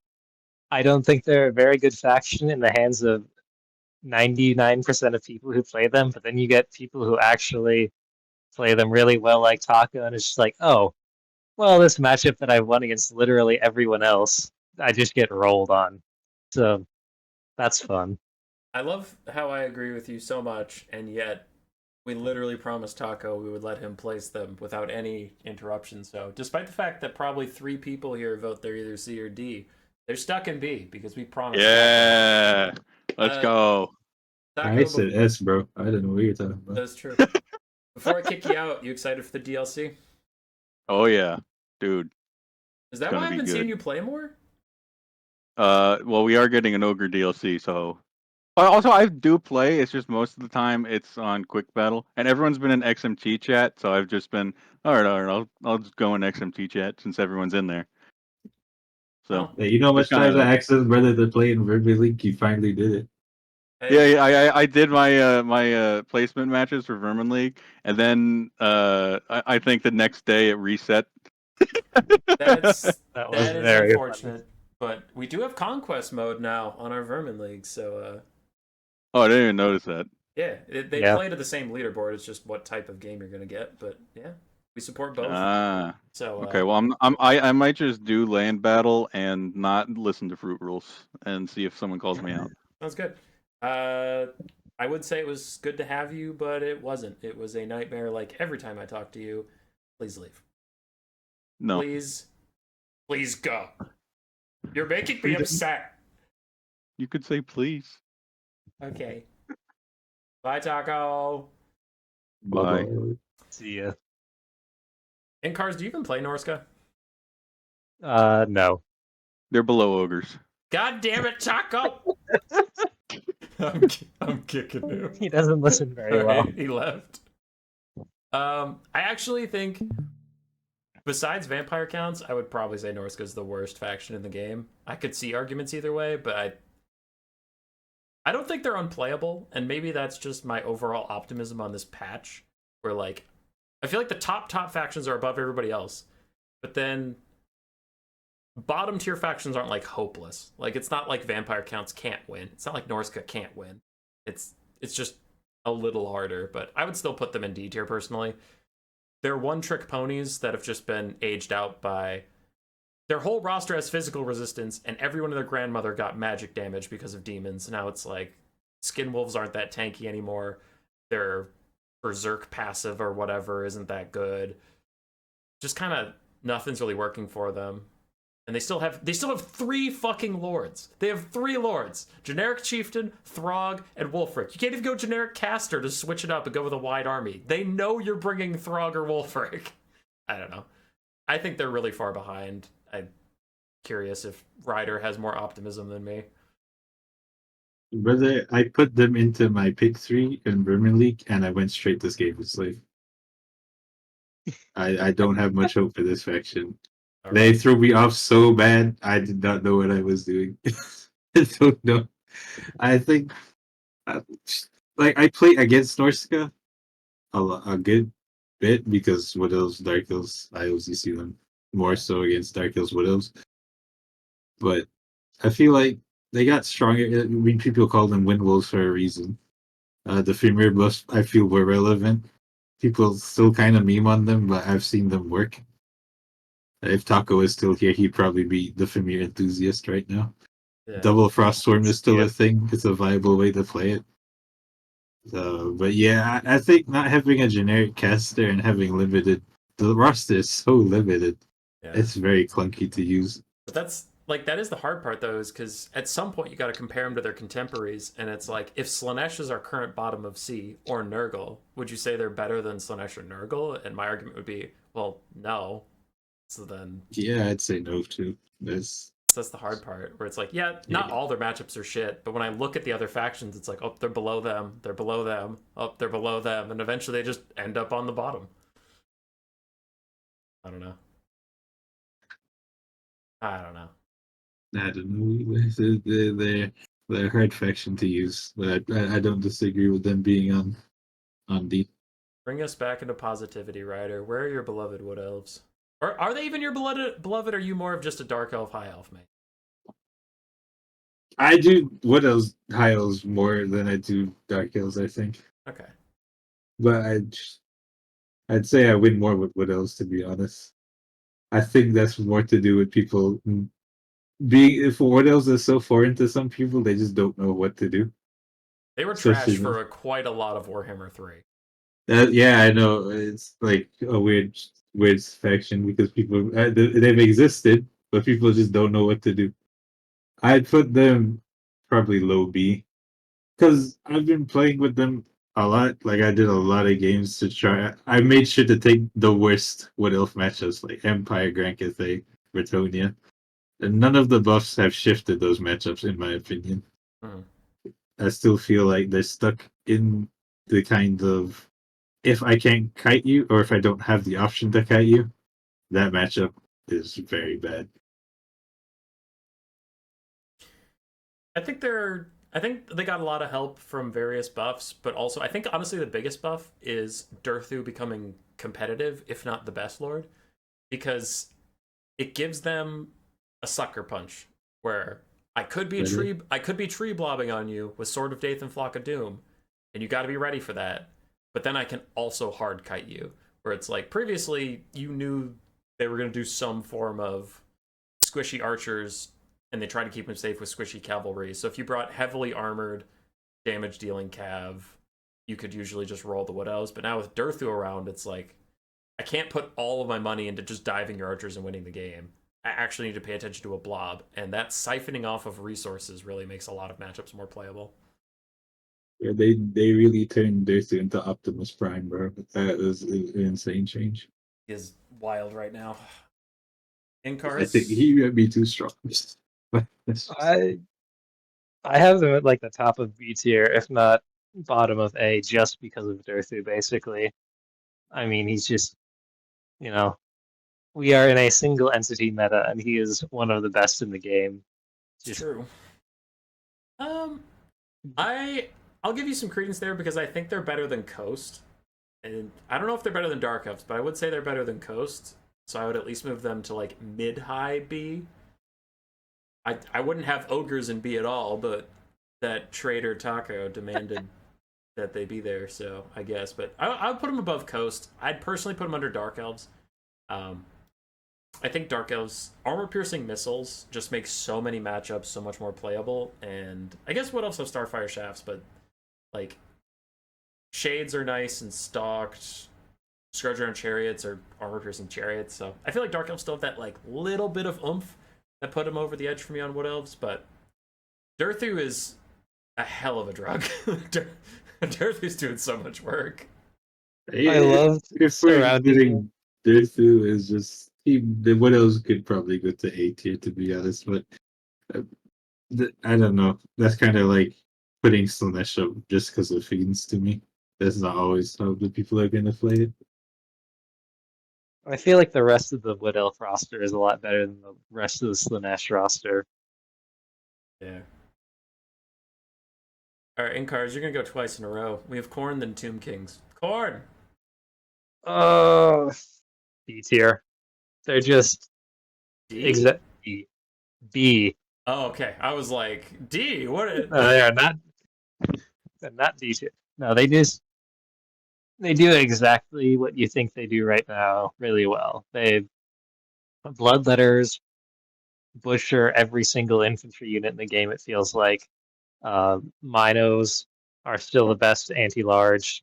I don't think they're a very good faction in the hands of 99% of people who play them, but then you get people who actually play them really well, like Taco, and it's just like, oh, well, this matchup that I won against literally everyone else, I just get rolled on. So that's fun. I love how I agree with you so much, and yet We literally promised Taco we would let him place them without any interruption. So, despite the fact that probably 3 people here vote they're either C or D, they're stuck in B because we promised. Yeah. Let's go. Taco, I said S, bro. I don't know what you're talking about. that's true. Before I kick you out, you excited for the DLC? Oh yeah, dude. Is that Gonna why I've be been seeing good. you play more? Well, we are getting an Ogre DLC, so. Also, I do play. It's just most of the time it's on Quick Battle, and everyone's been in XMT chat, so I've just been all right. I'll just go in XMT chat since everyone's in there. So Hey, you know how much just kinda times I asked his brother to play in Vermilion League? He finally did it. Hey, I did my my placement matches for Vermin League, and then I think the next day it reset. that's That was that is very unfortunate. But we do have Conquest mode now on our Vermin League, so Oh, I didn't even notice that. yeah, they Yeah. play to the same leaderboard. It's just what type of game you're gonna get. But yeah, we support both. Ah, So okay. Well, I might just do land battle and not listen to fruit rules and see if someone calls me out. sounds good. I would say it was good to have you, but it wasn't. It was a nightmare. Like every time I talk to you, please leave. No. Please go. You're making me Freedom. upset. You could say please. Okay. Bye, Taco. Bye. See ya. In cars, do you even play Norsca? No. They're below ogres. God damn it, Taco! I'm kicking him. He doesn't listen very well. Alright, he left. I actually think, besides vampire counts, I would probably say Norsca is the worst faction in the game. I could see arguments either way, but I don't think they're unplayable, and maybe that's just my overall optimism on this patch, where like I feel like the top factions are above everybody else, but then bottom tier factions aren't like hopeless. Like it's not like vampire counts can't win. It's not like Norsca can't win. It's just a little harder, but I would still put them in D tier personally. They're one trick ponies that have just been aged out by their whole roster has physical resistance, and everyone and their grandmother got magic damage because of demons. Now it's like skin wolves aren't that tanky anymore. Their berserk passive or whatever isn't that good. Just kind of nothing's really working for them. And they still have 3 fucking lords. They have 3 lords: generic chieftain, Throg, and Wulfric. You can't even go generic caster to switch it up and go with a wide army. They know you're bringing Throg or Wulfric. I don't know. I think they're really far behind. I'm curious if Ryder has more optimism than me. Brother, I put them into my pick 3 in Vermin League, and I went straight to Skaven Slave. I don't have much hope for this faction. All They right. threw me off so bad, I did not know what I was doing. I don't know. I think, like, I play against Norsca a good bit because Widows, Dark Hills, I always see them more so against Dark Hills Widows. But I feel like they got stronger. I mean, people call them Wind Wolves for a reason. The Femir buffs, I feel, were relevant. People still kind of meme on them, but I've seen them work. If Taco is still here, he'd probably be the Femir enthusiast right now. Yeah. Double Froststorm is still Yeah. a thing. It's a viable way to play it. But yeah, I think not having a generic caster and having limited, the roster is so limited. Yeah. It's very clunky to use. But that's like that is the hard part though, is because at some point you got to compare them to their contemporaries, and it's like if Slaanesh is our current bottom of C or Nurgle, would you say they're better than Slaanesh or Nurgle? And my argument would be, well, no. So then Yeah, I'd say no too. That's the hard part, where it's like, yeah, not all their matchups are shit, but when I look at the other factions, it's like, oh, they're below them, they're below them, oh, they're below them, and eventually they just end up on the bottom. I don't know. I don't know. I don't know. They're a hard faction to use, but I don't disagree with them being on D. Bring us back into positivity, Ryder. Where are your beloved wood elves? Or are they even your beloved? Or are you more of just a dark elf, high elf, mate? I do Widows High Elves more than I do Dark Elves, I think. Okay. But I'd say I win more with Widows, to be honest. I think that's more to do with people being, if Widows is so foreign to some people, they just don't know what to do. They were Especially trash for quite a lot of Warhammer 3. Yeah, I know. It's like a weird faction because people they've existed, but people just don't know what to do. I'd put them probably low B because I've been playing with them a lot. Like I did a lot of games to try. I made sure to take the worst Wood Elf matchups like Empire, Grand Cathay, Bretonnia, and none of the buffs have shifted those matchups, in my opinion. Mhm. I still feel like they're stuck in the kind of if I can't kite you or if I don't have the option to kite you, that matchup is very bad. I think they got a lot of help from various buffs, but also I think honestly the biggest buff is Durthu becoming competitive, if not the best lord, because it gives them a sucker punch where Really? I could be tree blobbing on you with Sword of Daith and Flock of Doom, and you got to be ready for that. But then I can also hard kite you, where it's like previously you knew they were going to do some form of squishy archers, and they try to keep them safe with squishy cavalry. So if you brought heavily armored, damage dealing cav, you could usually just roll the wood elves. But now with Durthu around, it's like I can't put all of my money into just diving your archers and winning the game. I actually need to pay attention to a blob, and that siphoning off of resources really makes a lot of matchups more playable. Yeah, they really turned this into Optimus Prime, bro. That is an insane change. He is wild right now. In I think cards, he might be too strong. I I have them at like the top of B tier, if not bottom of A, just because of Durthu, basically. I mean, he's just, you know, we are in a single entity meta, and he is one of the best in the game. it's Just true. Um, I'll give you some credence there because I think they're better than Coast. And I don't know if they're better than Dark Elves, but I would say they're better than Coast. So I would at least move them to like mid high B. I wouldn't have ogres in B at all, but that trader Taco demanded that they be there, so I guess. But I would put them above Coast. I'd personally put them under Dark Elves. Um, I think Dark Elves armor piercing missiles just make so many matchups so much more playable, and I guess what else have Starfire shafts, but like shades are nice and stocked. Scourge around chariots or armor piercing chariots. So I feel like Dark Elves still have that like little bit of oomph that put them over the edge for me on Wood Elves, but Durthu is a hell of a drug. Durthu's doing so much work. I loved If we're surrounding him. getting Durthu is just what else could probably go to A tier to be honest, but uh, I don't know. That's kind of like putting Slaanesh up just because of fiends to me. That's not always how the people are gonna play it. I feel like the rest of the Wood Elf roster is a lot better than the rest of the Slaanesh roster. Yeah. All right, in cards, you're gonna go twice in a row. We have Khorne, then Tomb Kings. Khorne. Oh, B tier. They're just D. exact B. B. Oh, okay. I was like D. What? No, they are not. They're not D tier. No, they do exactly what you think they do right now really well. They bloodletters butcher every single infantry unit in the game. It feels like Minos are still the best anti-large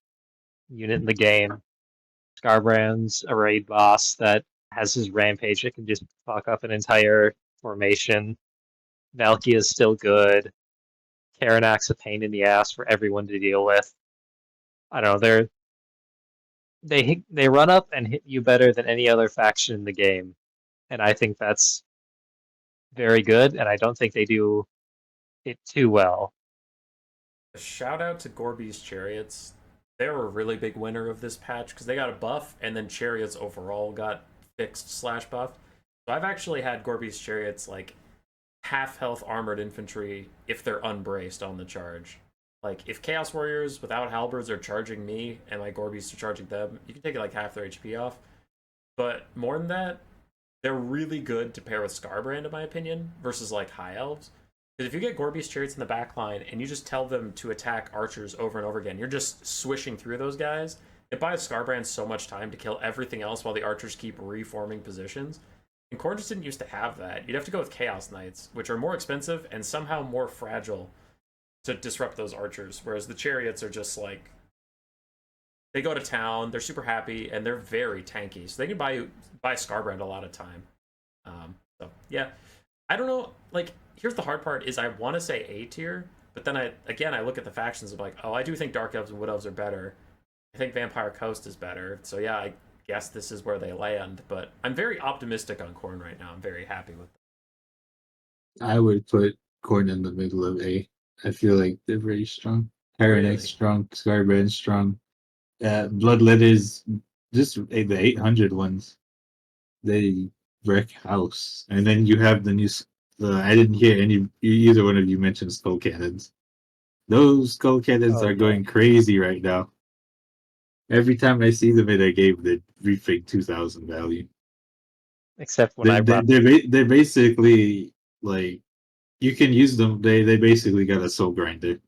unit in the game. Scarbrand's a raid boss that has his rampage that can just fuck up an entire formation. Valky is still good. Karanak's a pain in the ass for everyone to deal with. I don't know. They run up and hit you better than any other faction in the game, and I think that's very good. And I don't think they do it too well. Shout out to Gorby's Chariots. They were a really big winner of this patch because they got a buff, and then Chariots overall got fixed slash buff. So I've actually had Gorby's Chariots like half health armored infantry if they're unbraced on the charge. Like if Chaos Warriors without halberds are charging me and my Gorbies are charging them, you can take like half their HP off. But more than that, they're really good to pair with Scarbrand in my opinion versus like high elves. Because if you get Gorby's Chariots in the back line and you just tell them to attack archers over and over again, you're just swishing through those guys. It buys Scarbrand so much time to kill everything else while the archers keep reforming positions. And Khorne just didn't used to have that. You'd have to go with Chaos Knights, which are more expensive and somehow more fragile to disrupt those archers. Whereas the Chariots are just like They go to town, they're super happy, and they're very tanky. So they can buy Scarbrand a lot of time. So yeah, I don't know. Like, here's the hard part: is I want to say A tier, but then I look at the factions of like, oh, I do think Dark Elves and Wood Elves are better. I think Vampire Coast is better. So yeah, I guess this is where they land. But I'm very optimistic on Khorne right now. I'm very happy with them. I would put Khorne in the middle of A. I feel like they're very strong. Heron Really? X strong, Scarbrand strong. Bloodletters, just the 800 ones. They wreck house. And then you have the new. I didn't hear either one of you mention skull cannons. Those skull cannons Oh are yeah. going crazy right now. Every time I see them in a game, they refig 2,000 value. Except when I brought them. They're basically like you can use them. They basically got a soul grinder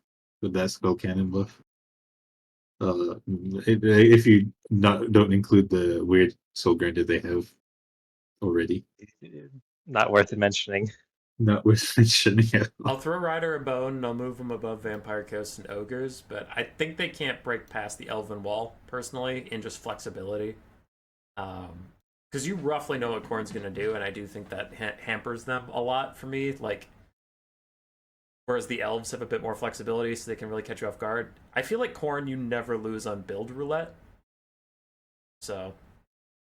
with that skull cannon buff. If you don't include the weird soul grinder they have already, Not worth it mentioning. not worth mentioning at I'll all. throw Ryder a bone and I'll move them above Vampire Coast and Ogres, but I think they can't break past the Elven Wall, personally, in just flexibility. Because you roughly know what Khorne's going to do, and I do think that hampers them a lot for me. Like, whereas the Elves have a bit more flexibility, so they can really catch you off guard. I feel like Khorne, you never lose on build roulette. So,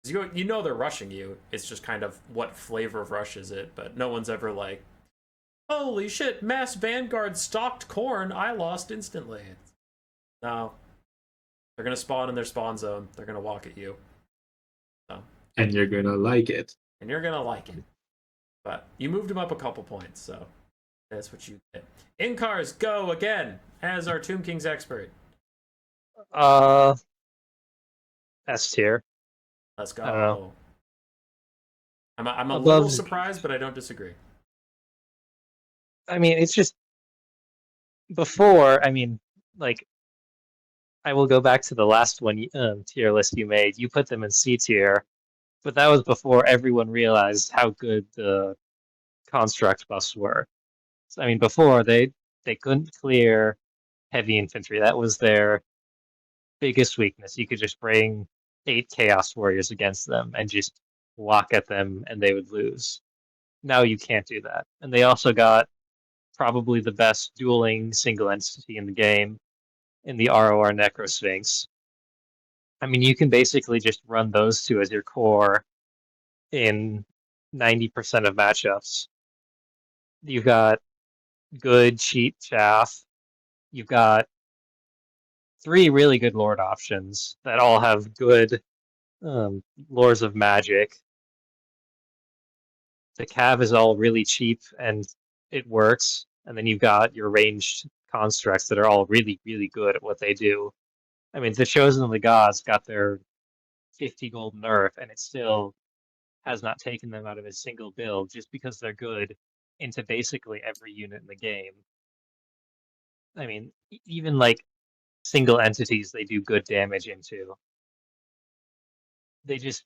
you know they're rushing you. It's just kind of what flavor of rush is it, but no one's ever like, holy shit, mass Vanguard stalked Khorne, I lost instantly. No. They're going to spawn in their spawn zone. They're going to walk at you. So, And you're gonna like it. and you're going to like it. But you moved him up a couple points, so that's what you get. In cars, go again as our Tomb King's expert. Uh, S tier. Let's I don't know. go. I'm a Above. little surprised, but I don't disagree. I mean, it's just before. I mean, like I will go back to the last one tier list you made. You put them in C tier, but that was before everyone realized how good the construct buffs were. So, I mean, before they couldn't clear heavy infantry. That was their biggest weakness. You could just bring 8 Chaos Warriors against them and just walk at them, and they would lose. Now you can't do that. And they also got probably the best dueling single entity in the game in the ROR Necrosphinx. I mean, you can basically just run those two as your core in 90% of matchups. You've got good cheap chaff. You've got 3 really good lord options that all have good lords of magic. The cav is all really cheap and it works. And then you've got your ranged constructs that are all really, really good at what they do. I mean, the Chosen of the Gods got their 50 gold nerf, and it still has not taken them out of a single build just because they're good into basically every unit in the game. I mean, even like single entities they do good damage into. They just,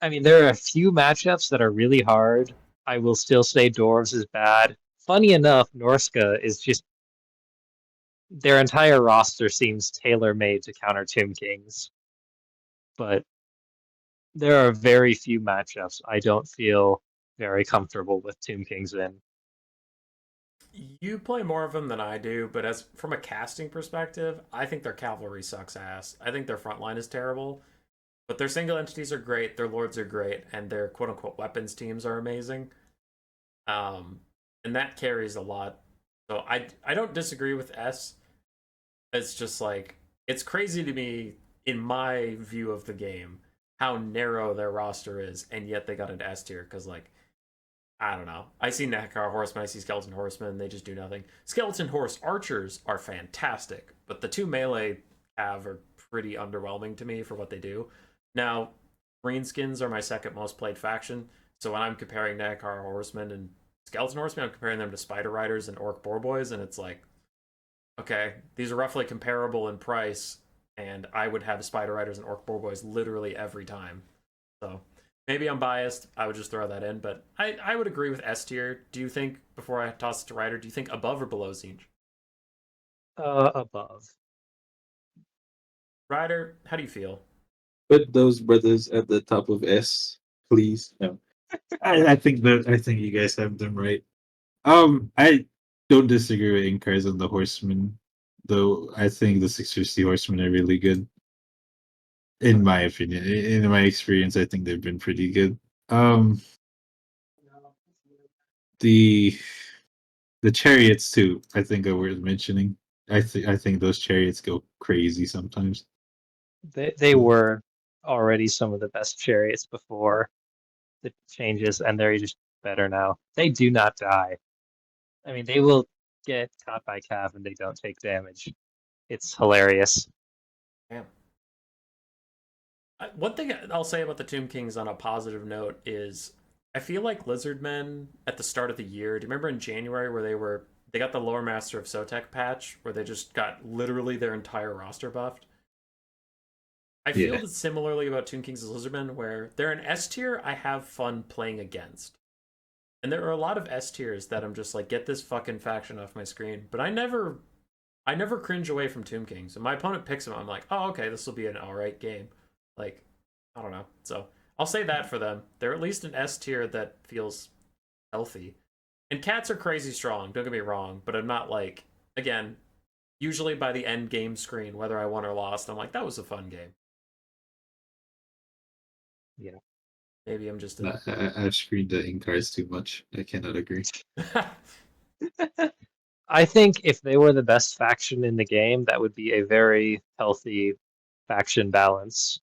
I mean, there are a few matchups that are really hard. I will still say Dwarves is bad. Funny enough, Norsca is just, their entire roster seems tailor-made to counter Tomb Kings. But there are very few matchups I don't feel very comfortable with Tomb Kings in. You play more of them than I do, but as from a casting perspective, I think their cavalry sucks ass. I think their front line is terrible, but their single entities are great, their lords are great, and their quote unquote weapons teams are amazing. Um, and that carries a lot. So I don't disagree with S. It's just like it's crazy to me in my view of the game how narrow their roster is, and yet they got an S tier because like I don't know. I see Nakar Horsemen, I see Skeleton Horsemen, they just do nothing. Skeleton Horse Archers are fantastic, but the 2 melee have are pretty underwhelming to me for what they do. Now, Greenskins are my second most played faction, so when I'm comparing Nakar Horsemen and Skeleton Horsemen, I'm comparing them to Spider Riders and Orc Boar Boys, and it's like, okay, these are roughly comparable in price, and I would have Spider Riders and Orc Boar Boys literally every time. So maybe I'm biased. I would just throw that in, but I would agree with S tier. Do you think, before I toss it to Ryder, do you think above or below Tzeentch? Above. Ryder, how do you feel? Put those brothers at the top of S, please. No, I think you guys have them right. I don't disagree with Inkars on the Horsemen, though. I think the 650 Horsemen are really good, in my opinion. In my experience, I think they've been pretty good. Um, the the chariots too, I think are worth mentioning. I think those chariots go crazy sometimes. They were already some of the best chariots before the changes, and they're just better now. They do not die. I mean, they will get caught by Cav and they don't take damage. It's hilarious. Damn. One thing I'll say about the Tomb Kings on a positive note is I feel like Lizardmen at the start of the year. Do you remember in January where they got the Lore Master of Sotek patch where they just got literally their entire roster buffed? I feel Yeah. that similarly about Tomb Kings and Lizardmen, where they're an S tier I have fun playing against. And there are a lot of S tiers that I'm just like, get this fucking faction off my screen. But I never cringe away from Tomb Kings. And my opponent picks them, I'm like, oh, okay, this will be an alright game. Like, I don't know. So I'll say that for them. They're at least an S tier that feels healthy. And cats are crazy strong, don't get me wrong, but I'm not like, again, usually by the end game screen, whether I won or lost, I'm like, that was a fun game. Yeah. Maybe I'm just I've screened the Inkars too much. I cannot agree. I think if they were the best faction in the game, that would be a very healthy faction balance.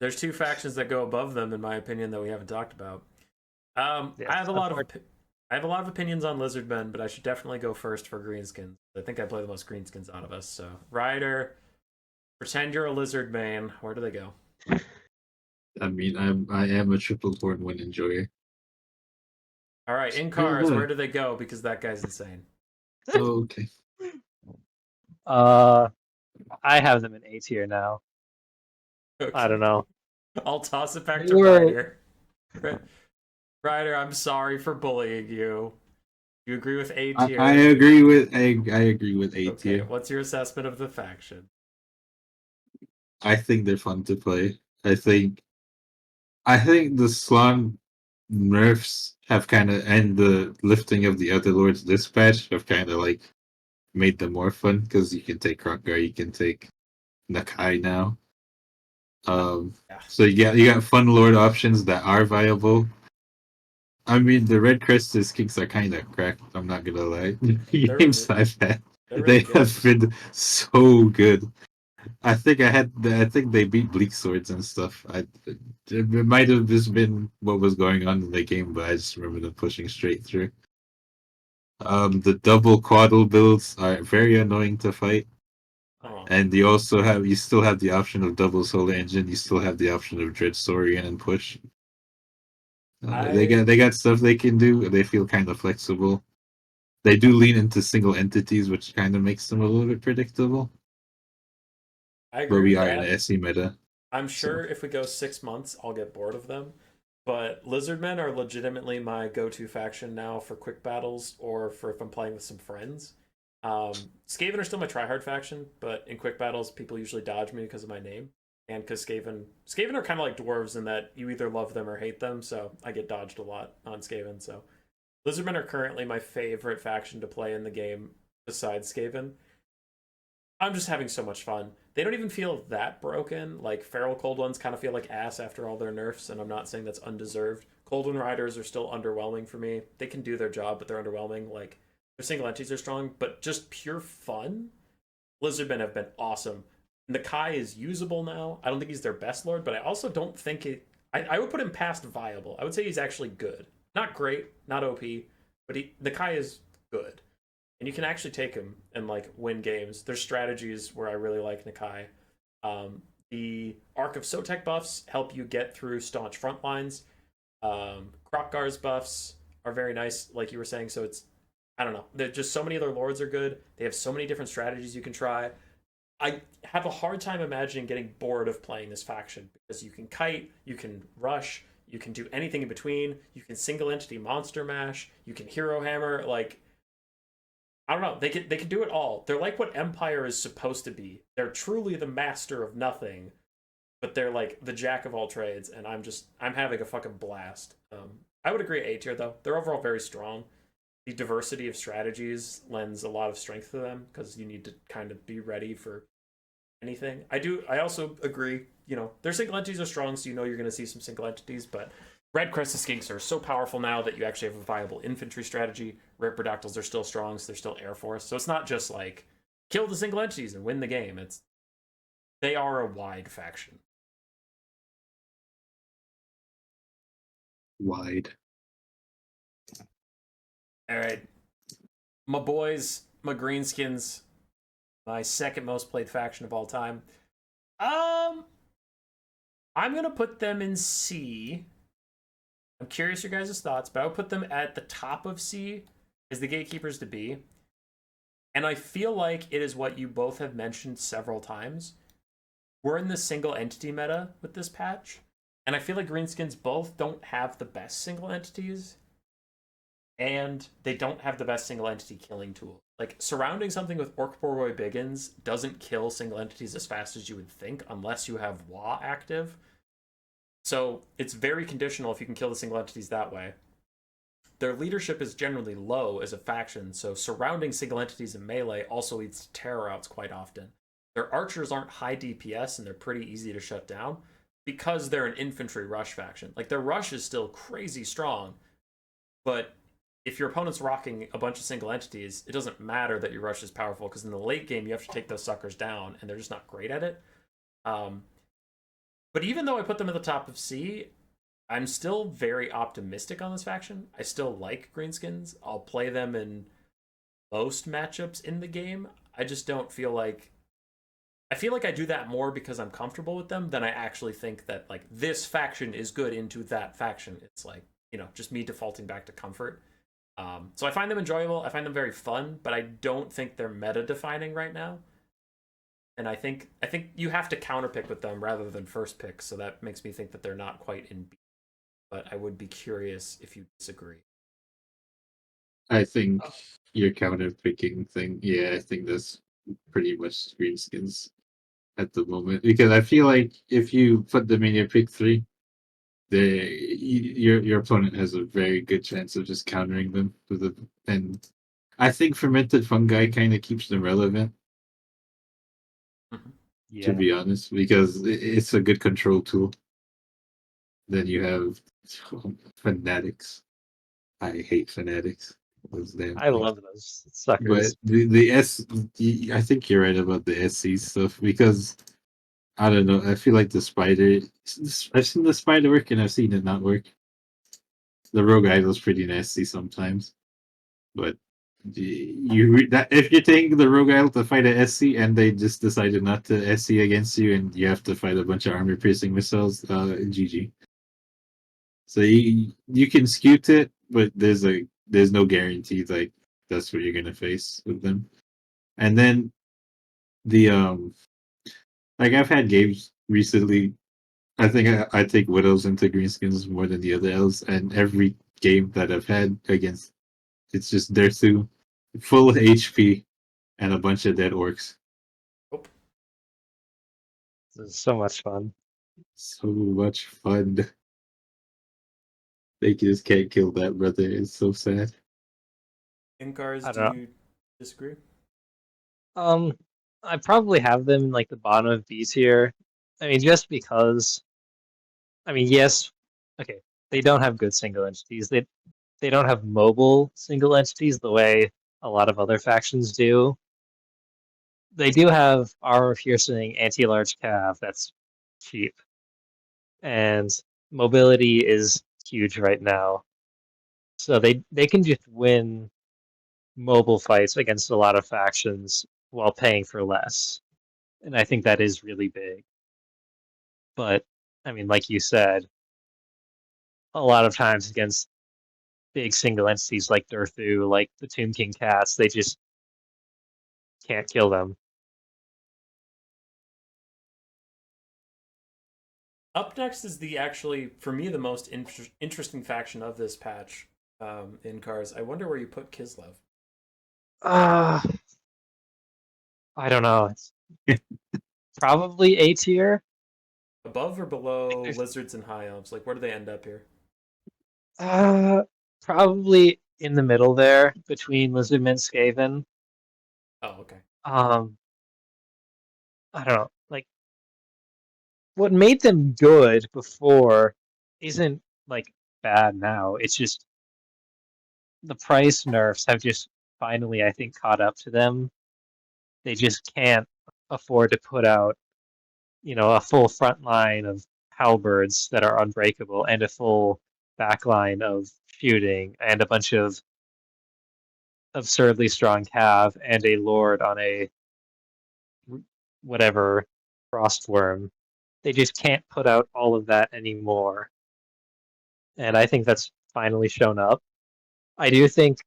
There's two factions that go above them, in my opinion, that we haven't talked about. Yes, I have a lot of opinions on Lizardmen, but I should definitely go first for Greenskins. I think I play the most Greenskins out of us. So, Ryder, pretend you're a Lizardman. Where do they go? I mean, I am a triple Khorne win enjoyer. All right, in cars, where do they go? Because that guy's insane. Okay. I have them in A tier now. Okay. I don't know. I'll toss it back They to were- Ryder. Ryder, I'm sorry for bullying you. You agree with A tier? I agree with I agree with A Okay, tier. what's your assessment of the faction? I think they're fun to play. I think the Slann nerfs have kind of, and the lifting of the other lords dispatch have kind of like made them more fun because you can take Kronkar, you can take Nakai now. Yeah. So you got fun lord options that are viable. I mean, the Red Crested Kings are kind of cracked. I'm not gonna lie. Games I've had, They're they really good. have been so good. I think they beat Bleak Swords and stuff. It might have just been what was going on in the game, but I just remember them pushing straight through. The double quaddle builds are very annoying to fight, Oh. and you still have the option of double solar engine. You still have the option of Dread Saurian and push. They got stuff they can do. They feel kind of flexible. They do lean into single entities, which kind of makes them a little bit predictable. I agree But we with are that. in an SE meta. I'm sure if we go 6 months, I'll get bored of them. But Lizardmen are legitimately my go-to faction now for quick battles or for if I'm playing with some friends. Skaven are still my tryhard faction, but in quick battles, people usually dodge me because of my name. And because Skaven are kind of like dwarves in that you either love them or hate them, so I get dodged a lot on Skaven. So Lizardmen are currently my favorite faction to play in the game besides Skaven. I'm just having so much fun. They don't even feel that broken. Like Feral Cold Ones kind of feel like ass after all their nerfs, and I'm not saying that's undeserved. Cold One Riders are still underwhelming for me. They can do their job, but they're underwhelming. Like their single entities are strong, but just pure fun. Lizardmen have been awesome. Nakai is usable now. I don't think he's their best lord, but I also don't think I would put him past viable. I would say he's actually good. Not great, not OP, but Nakai is good. And you can actually take him and like win games. There's strategies where I really like Nakai. The Arc of Sotek buffs help you get through staunch front lines. Krokgar's buffs are very nice, like you were saying. So it's, I don't know. They're just so many of their lords are good. They have so many different strategies you can try. I have a hard time imagining getting bored of playing this faction because you can kite, you can rush, you can do anything in between. You can single entity monster mash, you can hero hammer. Like, I don't know. They can do it all. They're like what Empire is supposed to be. They're truly the master of nothing, but they're like the jack of all trades. And I'm having a fucking blast. I would agree A tier though. They're overall very strong. The diversity of strategies lends a lot of strength to them because you need to kind of be ready for anything. I also agree. Their single entities are strong, so you're going to see some single entities, but Red Crested Skinks are so powerful now that you actually have a viable infantry strategy. Red Pterodactyls are still strong, so they're still Air Force. So it's not just like kill the single entities and win the game. They are a wide faction. Wide. All right, my boys, my Greenskins, my second most played faction of all time. I'm gonna put them in C. I'm curious your guys' thoughts, but I would put them at the top of C as the gatekeepers to be. And I feel like it is what you both have mentioned several times. We're in the single entity meta with this patch, and I feel like Greenskins both don't have the best single entities, and they don't have the best single entity killing tool. Like, surrounding something with Orc Boy Biggins doesn't kill single entities as fast as you would think unless you have WA active. So it's very conditional if you can kill the single entities that way. Their leadership is generally low as a faction, so surrounding single entities in melee also leads to terror outs quite often. Their archers aren't high DPS and they're pretty easy to shut down because they're an infantry rush faction. Like, their rush is still crazy strong, but if your opponent's rocking a bunch of single entities, it doesn't matter that your rush is powerful because in the late game you have to take those suckers down and they're just not great at it. But even though I put them at the top of C, I'm still very optimistic on this faction. I still like Greenskins. I'll play them in most matchups in the game. I just don't feel like... I feel like I do that more because I'm comfortable with them than I actually think that, like, this faction is good into that faction. It's like, just me defaulting back to comfort. So I find them enjoyable. I find them very fun, but I don't think they're meta-defining right now. And I think you have to counterpick with them rather than first pick, so that makes me think that they're not quite in B. But I would be curious if you disagree. I think your counter picking thing, I think that's pretty much Greenskins at the moment. Because I feel like if you put them in your pick 3, your opponent has a very good chance of just countering them and I think fermented fungi kind of keeps them relevant. Yeah. To be honest, because it's a good control tool. Then you have fanatics. I hate fanatics. Those damn I things. love those But suckers. I think you're right about the SC stuff because I don't know. I feel like the spider. I've seen the spider work and I've seen it not work. The rogue idol's pretty nasty sometimes, but if you're taking the rogue idol to fight a SC and they just decided not to SC against you and you have to fight a bunch of armor piercing missiles, GG. So you can skewt it, but there's no guarantee like that's what you're gonna face with them. And then the like I've had games recently. I think I take widows into greenskins more than the other elves, and every game that I've had against, it's just they're through full HP and a bunch of dead orcs. This is so much fun. So much fun. They just can't kill that brother. It's so sad. Incars, I do don't you disagree? know. I probably have them in like the bottom of B tier. I mean, just because. I mean, yes. Okay, they don't have good single entities. They don't have mobile single entities the way a lot of other factions do. They do have armor piercing anti-large cav that's cheap, and mobility is huge right now. So they can just win mobile fights against a lot of factions while paying for less. And I think that is really big. But I mean, like you said, a lot of times against big single entities like Durthu, like the Tomb King cats, they just can't kill them. Up next is actually, for me, the most interesting faction of this patch in Cars. I wonder where you put Kislev. Uh, I don't know. It's probably A tier. Above or I think below there's lizards and high elves? Like, where do they end up here? uh probably in the middle there between Lizardmen and Skaven. Oh, okay. Um, I don't know. Like what made them good before isn't like bad now. It's just the price nerfs have just finally, I think, caught up to them. They just can't afford to put out, a full front line of halberds that are unbreakable and a full back line of shooting and a bunch of absurdly strong cav and a lord on a whatever frostworm. They just can't put out all of that anymore. And I think that's finally shown up. I do think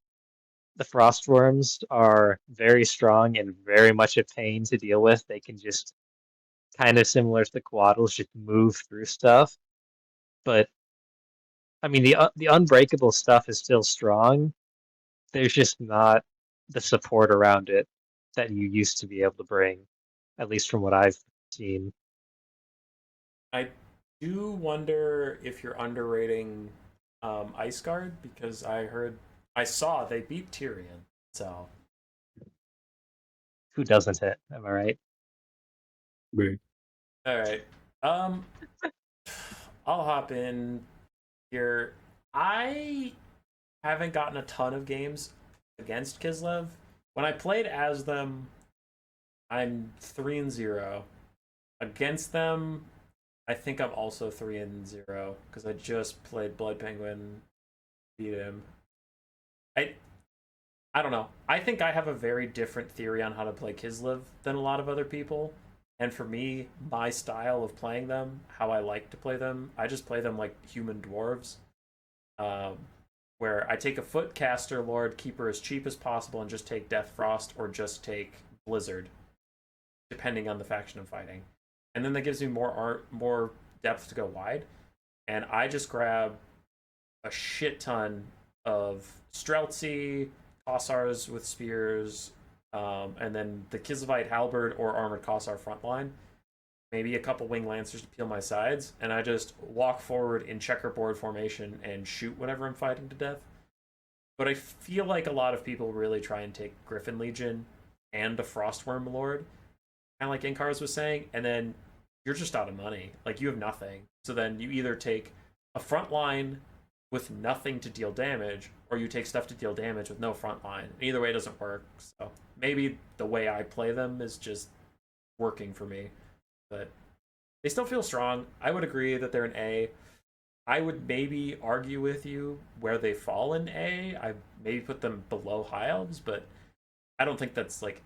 the frostworms are very strong and very much a pain to deal with. They can just kind of similar to the Quaddles, just move through stuff. But I mean, the unbreakable stuff is still strong. There's just not the support around it that you used to be able to bring, at least from what I've seen. I do wonder if you're underrating Ice Guard because I saw they beat Tyrion. So Who doesn't hit? Am I right? Right. all right, um, I'll hop in here. I haven't gotten a ton of games against Kislev. When I played as them, I'm 3-0. Against them, I think I'm also 3-0 because I just played Blood Penguin, beat him. I I don't know. I think I have a very different theory on how to play Kislev than a lot of other people. And for me, my style of playing them, how I like to play them, I just play them like human dwarves. Um, where I take a foot caster lord, keep her as cheap as possible, and just take Death Frost or just take Blizzard, depending on the faction I'm fighting. And then that gives me more depth to go wide. And I just grab a shit ton of Streltsy, Kossars with spears, and then the Kislevite halberd or armored Kossar frontline. Maybe a couple wing lancers to peel my sides, and I just walk forward in checkerboard formation and shoot whatever I'm fighting to death. But I feel like a lot of people really try and take Griffin Legion and a Frostworm Lord, kind of like Inkars was saying, and then you're just out of money. Like you have nothing. So then you either take a front line with nothing to deal damage, or you take stuff to deal damage with no front line. Either way, it doesn't work. So maybe the way I play them is just working for me. But they still feel strong. I would agree that they're an A. I would maybe argue with you where they fall in A. I maybe put them below High Elves, but I don't think that's like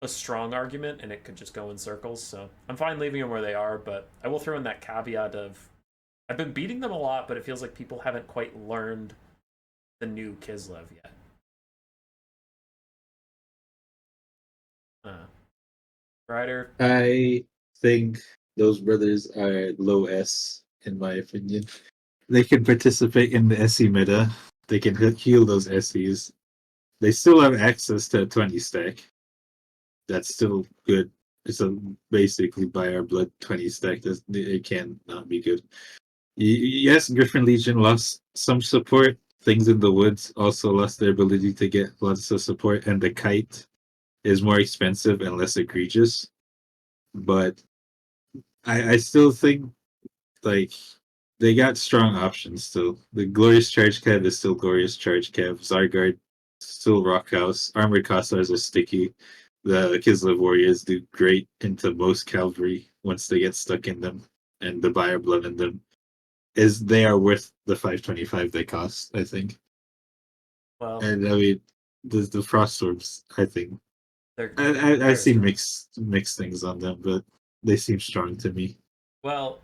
a strong argument, and it could just go in circles. So I'm fine leaving them where they are, but I will throw in that caveat of I've been beating them a lot, but it feels like people haven't quite learned the new Kislev yet. Ryder, I think those brothers are low S, in my opinion. They can participate in the SE meta. They can heal those SEs. They still have access to a 20 stack. That's still good. So basically, by our blood 20 stack, it can not be good. Yes, Griffin Legion lost some support. Things in the Woods also lost their ability to get lots of support, and the Kite is more expensive and less egregious. But I still think like they got strong options still. The Glorious Charge Cav is still Glorious Charge Cav. Zargard still Rockhouse. Armored Kossars are sticky. The Kislev Warriors do great into most cavalry once they get stuck in them, and the Buyer Blood in them they are worth the 525 they cost, I think. well, And I mean the Frost Orbs, I think. they're I've very seen strong. mixed things on them, but they seem strong to me. Well,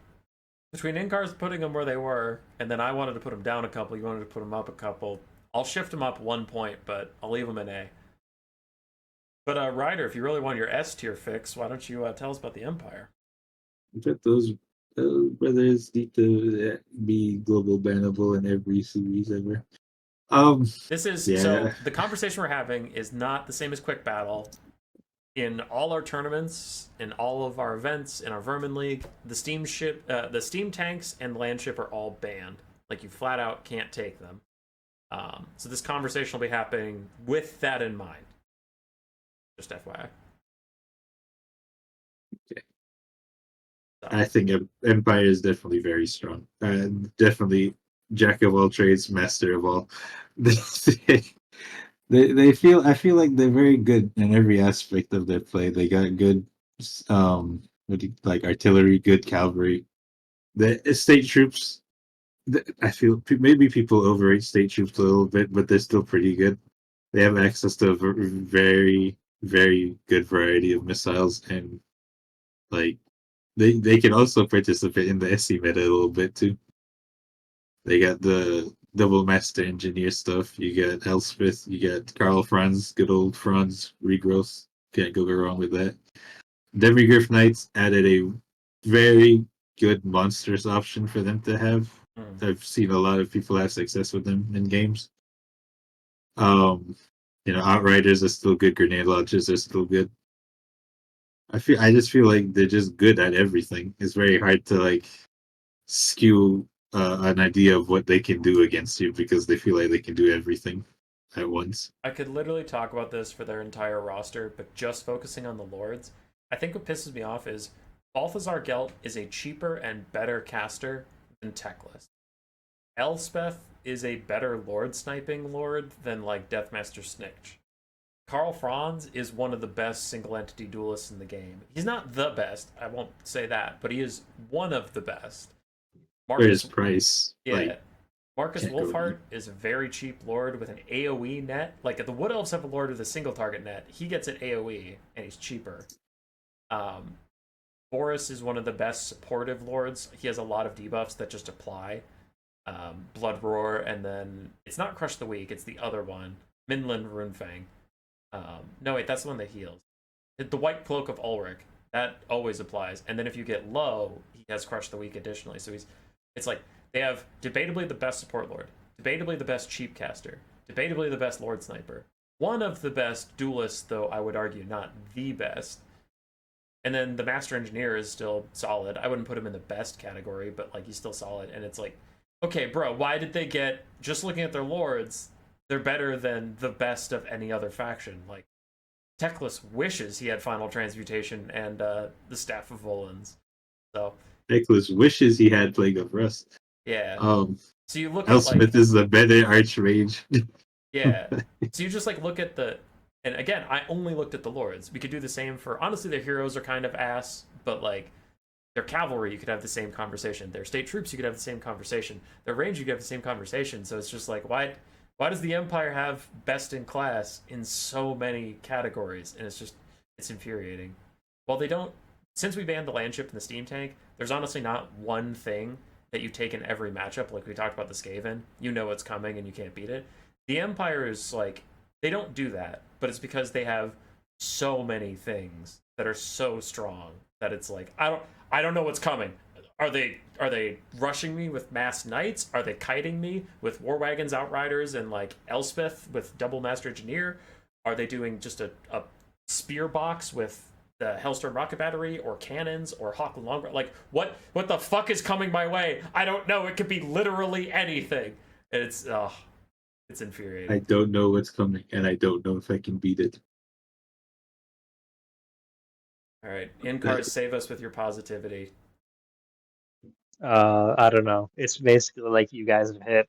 between Inkars putting them where they were, and then I wanted to put them down a couple, you wanted to put them up a couple. I'll shift them up 1 point, but I'll leave them in A. But Ryder, if you really want your S tier fix, why don't you tell us about the Empire? But those brothers need to be global bannable in every series ever. This is Yeah. so the conversation we're having is not the same as quick battle. In all our tournaments, in all of our events, in our Vermin League, the steam tanks and land ship are all banned. Like you flat out can't take them. So this conversation will be happening with that in mind. Just FYI. Okay. So, I think Empire is definitely very strong. Definitely jack of all trades, master of all. They feel I feel like they're very good in every aspect of their play. They got good like artillery, good cavalry. The state troops. I feel maybe people overrate state troops a little bit, but they're still pretty good. They have access to a very very good variety of missiles, and like they can also participate in the SE meta a little bit too. They got the double master engineer stuff. You get Elspeth. You get Karl Franz, good old Franz regrowth. Can't go wrong with that. Demigriff Knights added a very good monsters option for them to have. I've seen a lot of people have success with them in games. Outriders are still good. Grenade launchers are still good. I just feel like they're just good at everything. It's very hard to like skew an idea of what they can do against you because they feel like they can do everything at once. I could literally talk about this for their entire roster, but just focusing on the lords, I think what pisses me off is Balthazar Gelt is a cheaper and better caster than Teclis. Elspeth is a better lord sniping lord than like Deathmaster Snikch. Karl Franz is one of the best single entity duelists in the game. He's not the best, I won't say that, but he is one of the best. For his price, yeah. like, Marcus can't go Wolfhart wrong. is a very cheap lord with an AoE net. Like the Wood Elves have a lord with a single target net. He gets an AoE and he's cheaper. Boris is one of the best supportive lords. He has a lot of debuffs that just apply. Blood Roar, and then it's not Crush the Weak, it's the other one. Minland Runefang. No, wait, that's the one that heals. The White Cloak of Ulrich. That always applies. And then if you get low, he has Crush the Weak additionally. So it's like they have debatably the best support lord, debatably the best cheap caster, debatably the best lord sniper, one of the best duelists, though I would argue not the best. And then the master engineer is still solid. I wouldn't put him in the best category, but like he's still solid. And it's like, okay, bro, why did they get, just looking at their lords, they're better than the best of any other faction? Like Teclis wishes he had Final Transmutation and the Staff of Volans. So Nicholas wishes he had Plague of Rust. yeah. So you look at Elspeth like, is the better archmage. yeah. So you just like look at the, and again, I only looked at the lords. We could do the same for, honestly, their heroes are kind of ass, but like their cavalry, you could have the same conversation. Their state troops, you could have the same conversation. Their range, you could have the same conversation. So it's just like, why does the Empire have best in class in so many categories? And it's infuriating. Well, they don't, since we banned the landship and the steam tank, there's honestly not one thing that you take in every matchup. Like we talked about the Skaven, you know what's coming and you can't beat it. The Empire is like, they don't do that, but it's because they have so many things that are so strong that it's like, I don't know what's coming. Are they rushing me with mass knights? Are they kiting me with war wagons, outriders, and like Elspeth with double master engineer? Are they doing just a spear box with the Hellstorm rocket battery or cannons or Hawk and Long? Like what the fuck is coming my way? I don't know. It could be literally anything. And it's infuriating. I don't know what's coming, and I don't know if I can beat it. All right, in-cars, save us with your positivity. I don't know. It's basically like you guys have hit.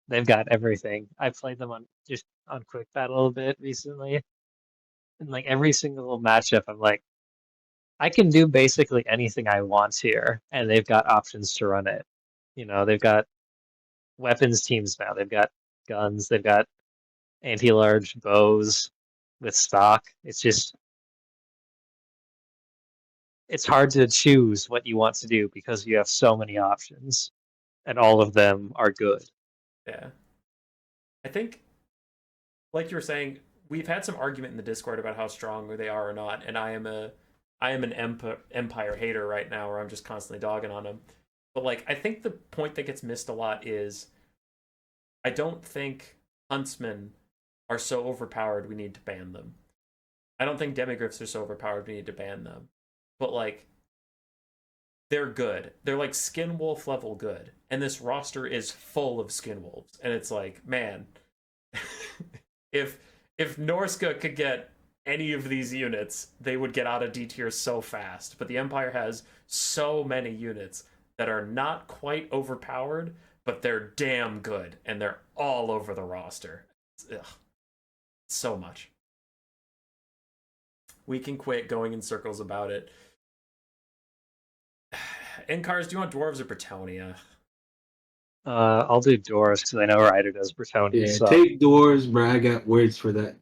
They've got everything. I played them on Quick Battle a bit recently, and like every single matchup, I'm like, I can do basically anything I want here, and they've got options to run it. They've got weapons teams now. They've got guns. They've got anti-large bows with stock. It's hard to choose what you want to do because you have so many options, and all of them are good. Yeah. I think, like you were saying, we've had some argument in the Discord about how strong they are or not, and I am an Empire hater right now, where I'm just constantly dogging on them. But like, I think the point that gets missed a lot is I don't think huntsmen are so overpowered we need to ban them. I don't think demigryphs are so overpowered we need to ban them. But like, they're good. They're like skin wolf level good. And this roster is full of skin wolves. And it's like, man, if Norsca could get any of these units, they would get out of D tier so fast. But the Empire has so many units that are not quite overpowered, but they're damn good, and they're all over the roster. Ugh, so much. We can quit going in circles about it. Incars, do you want dwarves or Bretonnia? I'll do Dwarfs because I know Ryder does Bretonnia. Yeah, So. take dwarves, but I got words for that.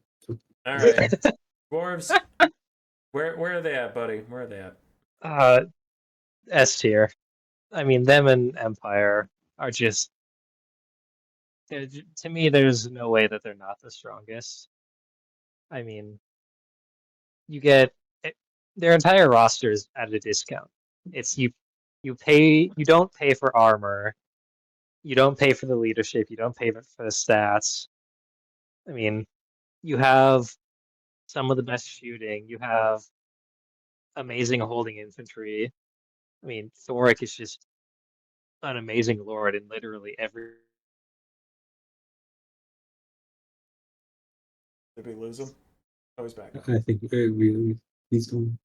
All right, dwarves. Where are they at, buddy? Where are they at? S tier. I mean, them and Empire are just. To me, there's no way that they're not the strongest. I mean, you get their entire roster is at a discount. It's you don't pay for armor, you don't pay for the leadership, you don't pay for the stats. I mean, you have some of the best shooting, you have amazing holding infantry. I mean, Thoric is just an amazing lord in literally every. Did we lose him? Oh, he's back. I think he's going.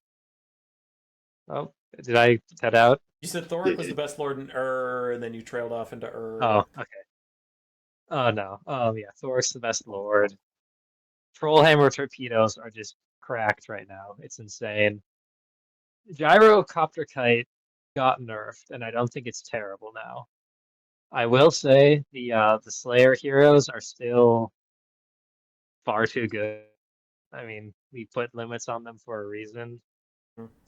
Oh, did I cut out? You said Thoric was the best lord in and then you trailed off into Oh, okay. Oh no. Yeah, Thor's the best lord. Trollhammer torpedoes are just cracked right now. It's insane. Gyrocopter kite got nerfed, and I don't think it's terrible now. I will say the Slayer heroes are still far too good. I mean, we put limits on them for a reason.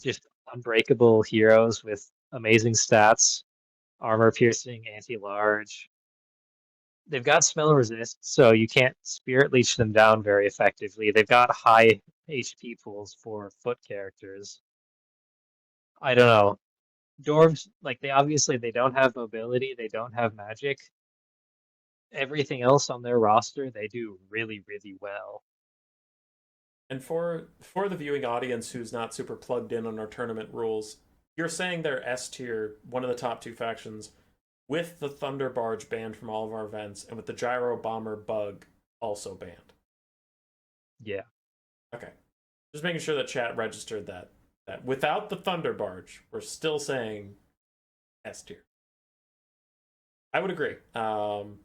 Just unbreakable heroes with amazing stats, armor piercing, anti-large. They've got spell resist, so you can't spirit leech them down very effectively. They've got high HP pools for foot characters. I don't know. Dwarves, like they don't have mobility, they don't have magic. Everything else on their roster, they do really, really well. And for the viewing audience who's not super plugged in on our tournament rules, you're saying they're S tier, one of the top two factions, with the Thunder Barge banned from all of our events, and with the Gyro Bomber bug also banned. Yeah. Okay. Just making sure that chat registered that without the Thunder Barge, we're still saying S tier. I would agree. No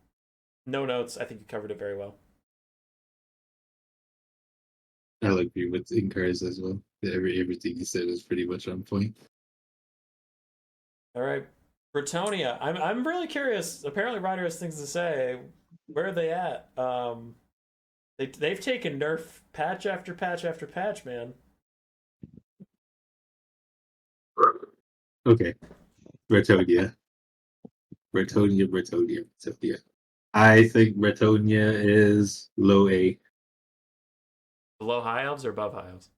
notes. I think you covered it very well. I'll agree with Incars as well. Everything he said is pretty much on point. All right. Bretonnia. I'm really curious. Apparently Ryder has things to say. Where are they at? They've taken nerf patch after patch after patch, man. Okay. Bretonnia. I think Bretonnia is low A. Below high elves or above high elves?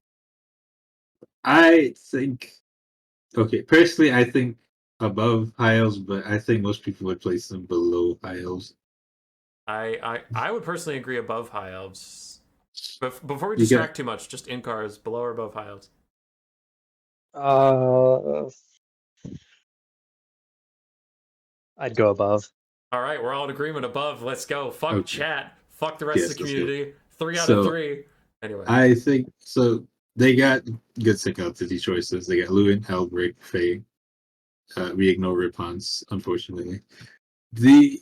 I think, okay, personally, I think above high elves, but I think most people would place them below high elves. I would personally agree above high elves. But before we You distract too much, just Incars, below or above high elves? I'd go above. All right, we're all in agreement above. Let's go. Fuck Okay. chat. Fuck the rest Yes, of the let's go. community. 3 out of 3. Anyway. I think so. They got good secondary choices. They got Lewin, Albrecht, Faye. We ignore Ripons, unfortunately. The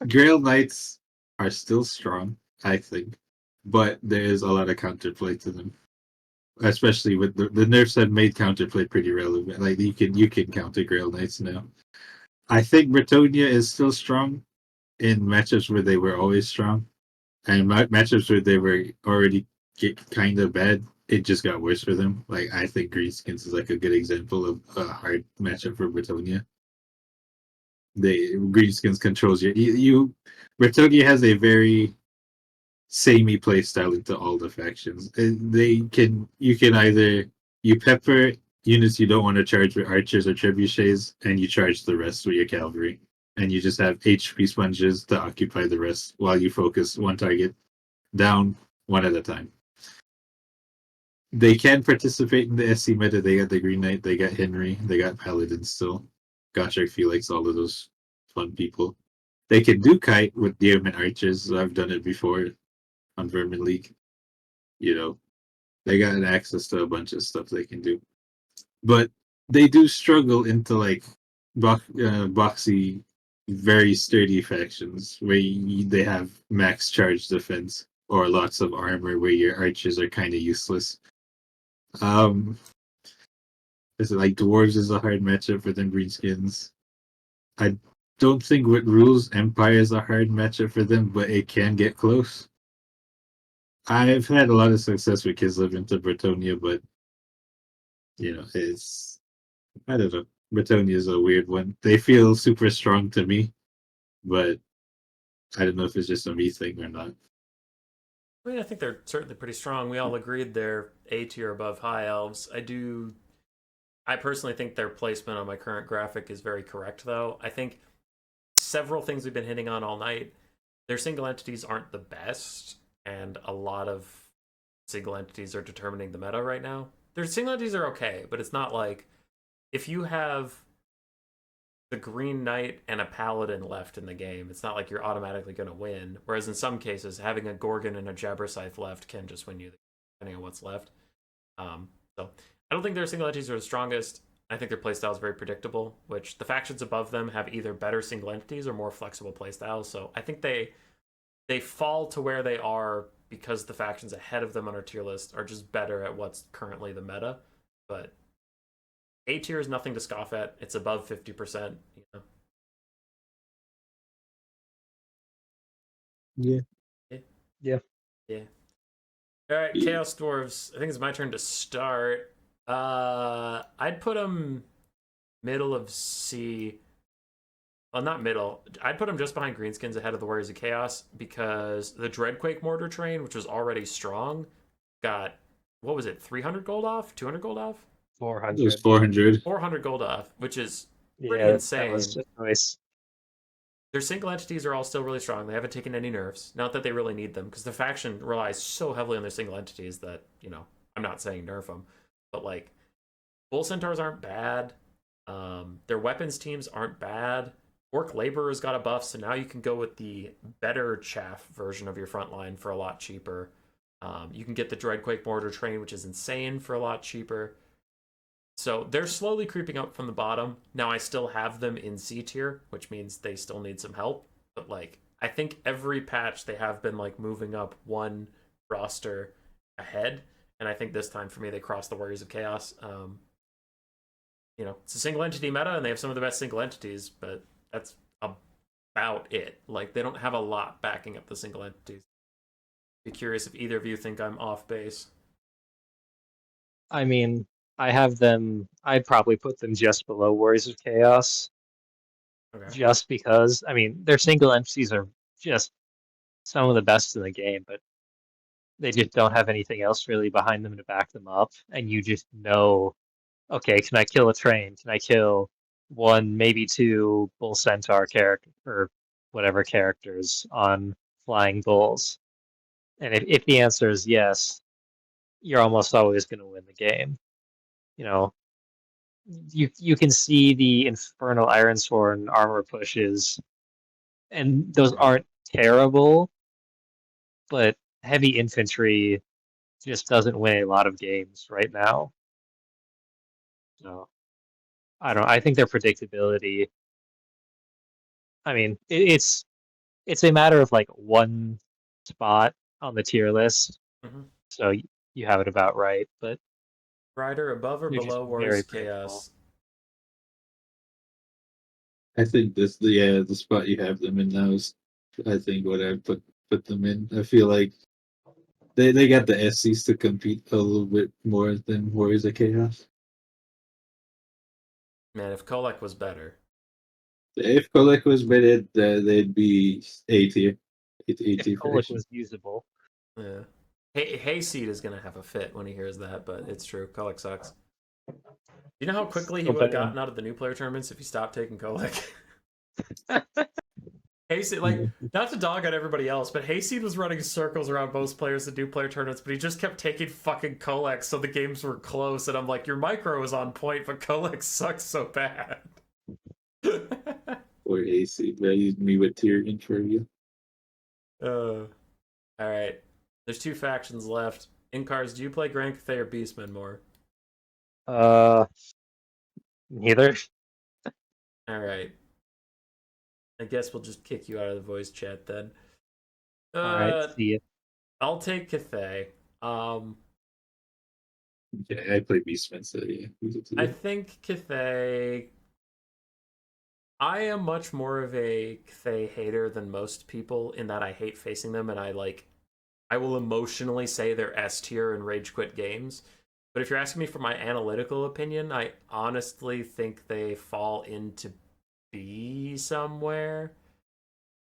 Grail Knights are still strong, I think, but there is a lot of counterplay to them. Especially with the nerfs have made counterplay pretty relevant. Like you can counter Grail Knights now. I think Bretonnia is still strong in matchups where they were always strong, and matchups where they were already kind of bad. It just got worse for them. Like I think Greenskins is like a good example of a hard matchup for Bretonnia. Greenskins controls you. Bretonnia has a very samey play style into all the factions. You can either you pepper units you don't want to charge with archers or trebuchets, and you charge the rest with your cavalry. and you just have HP sponges to occupy the rest while you focus one target down one at a time. They can participate in the SC meta. They got the Green Knight, they got Henry, they got Paladin still. Gosh, I feel like all of those fun people. They can do kite with Diamond Archers. I've done it before on Vermin League. You know, they got access to a bunch of stuff they can do. But they do struggle into like boxy, very sturdy factions where they have max charge defense or lots of armor where your archers are kind of useless. Is it like dwarves is a hard matchup for them greenskins? I don't think with rules Empire is a hard matchup for them, but it can get close. I've had a lot of success with Kislev into Bretonnia, but it's I don't know. Bretonnia is a weird one. They feel super strong to me, but I don't know if it's just a me thing or not. I mean, I think they're certainly pretty strong. We all agreed they're A tier above high elves. I personally think their placement on my current graphic is very correct, though. I think several things we've been hitting on all night, their single entities aren't the best, and a lot of single entities are determining the meta right now. Their single entities are okay, but it's not like if you have the Green Knight and a Paladin left in the game, it's not like you're automatically going to win. Whereas in some cases, having a Gorgon and a Jabberscythe left can just win you, depending on what's left. So I don't think their single entities are the strongest. I think their playstyle is very predictable, which the factions above them have either better single entities or more flexible playstyles. So I think they fall to where they are because the factions ahead of them on our tier list are just better at what's currently the meta. But A tier is nothing to scoff at. It's above 50%. Yeah. Yeah. All right, Yeah. Chaos Dwarves. I think it's my turn to start. I'd put them middle of C. Well, not middle. I'd put them just behind Greenskins ahead of the Warriors of Chaos because the Dreadquake Mortar Train, which was already strong, got, what was it, 300 gold off? 200 gold off? 400. It was 400. 400 gold off, which is pretty Yeah, insane. that was just nice. Their single entities are all still really strong. They haven't taken any nerfs. Not that they really need them, because the faction relies so heavily on their single entities that, I'm not saying nerf them, but like, Bull Centaurs aren't bad. Their weapons teams aren't bad. Orc Laborer's got a buff, so now you can go with the better chaff version of your front line for a lot cheaper. You can get the Dreadquake Mortar Train, which is insane, for a lot cheaper. So they're slowly creeping up from the bottom. Now I still have them in C tier, which means they still need some help. But like, I think every patch they have been like moving up one roster ahead. And I think this time for me they crossed the Warriors of Chaos. It's a single entity meta, and they have some of the best single entities, but that's about it. Like, they don't have a lot backing up the single entities. Be curious if either of you think I'm off base. I mean, I'd probably put them just below Warriors of Chaos. Okay. Just because, I mean, their single entities are just some of the best in the game, but they just don't have anything else really behind them to back them up. And you just know, okay, can I kill a train? Can I kill one, maybe two Bull Centaur character or whatever characters on flying bulls? And if the answer is yes, you're almost always going to win the game. You can see the Infernal Ironsworn armor pushes, and those aren't terrible, but heavy infantry just doesn't win a lot of games right now. So I think their predictability. I mean, it's a matter of like one spot on the tier list, so you have it about right. But Rider above or they're just below Warriors very of Chaos? I think the spot you have them in now is, I think, what I put them in. I feel like they got the SCs to compete a little bit more than Warriors of Chaos. Man, if Kolek was better. If Kolek was better, they'd be A tier. A if tier Kolek faction. was usable. Yeah. Hayseed is going to have a fit when he hears that, but it's true. Kolek sucks. You know how quickly he would have gotten out of the new player tournaments if he stopped taking Kolek? Hayseed, like, not to dog on everybody else, but Hayseed was running circles around most players that do player tournaments, but he just kept taking fucking Colex, so the games were close, and I'm like, your micro was on point, but Colex sucks so bad. Or AC. Raised me with Tierlist for you. Alright. There's 2 factions left. Incars, do you play Grand Cathay or Beastmen more? Neither. Alright. I guess we'll just kick you out of the voice chat then. Alright, see ya. I'll take Cathay. Yeah, I play Beastmen, so yeah. I think Cathay. I am much more of a Cathay hater than most people in that I hate facing them, and I will emotionally say they're S tier and rage quit games. But if you're asking me for my analytical opinion, I honestly think they fall into B somewhere.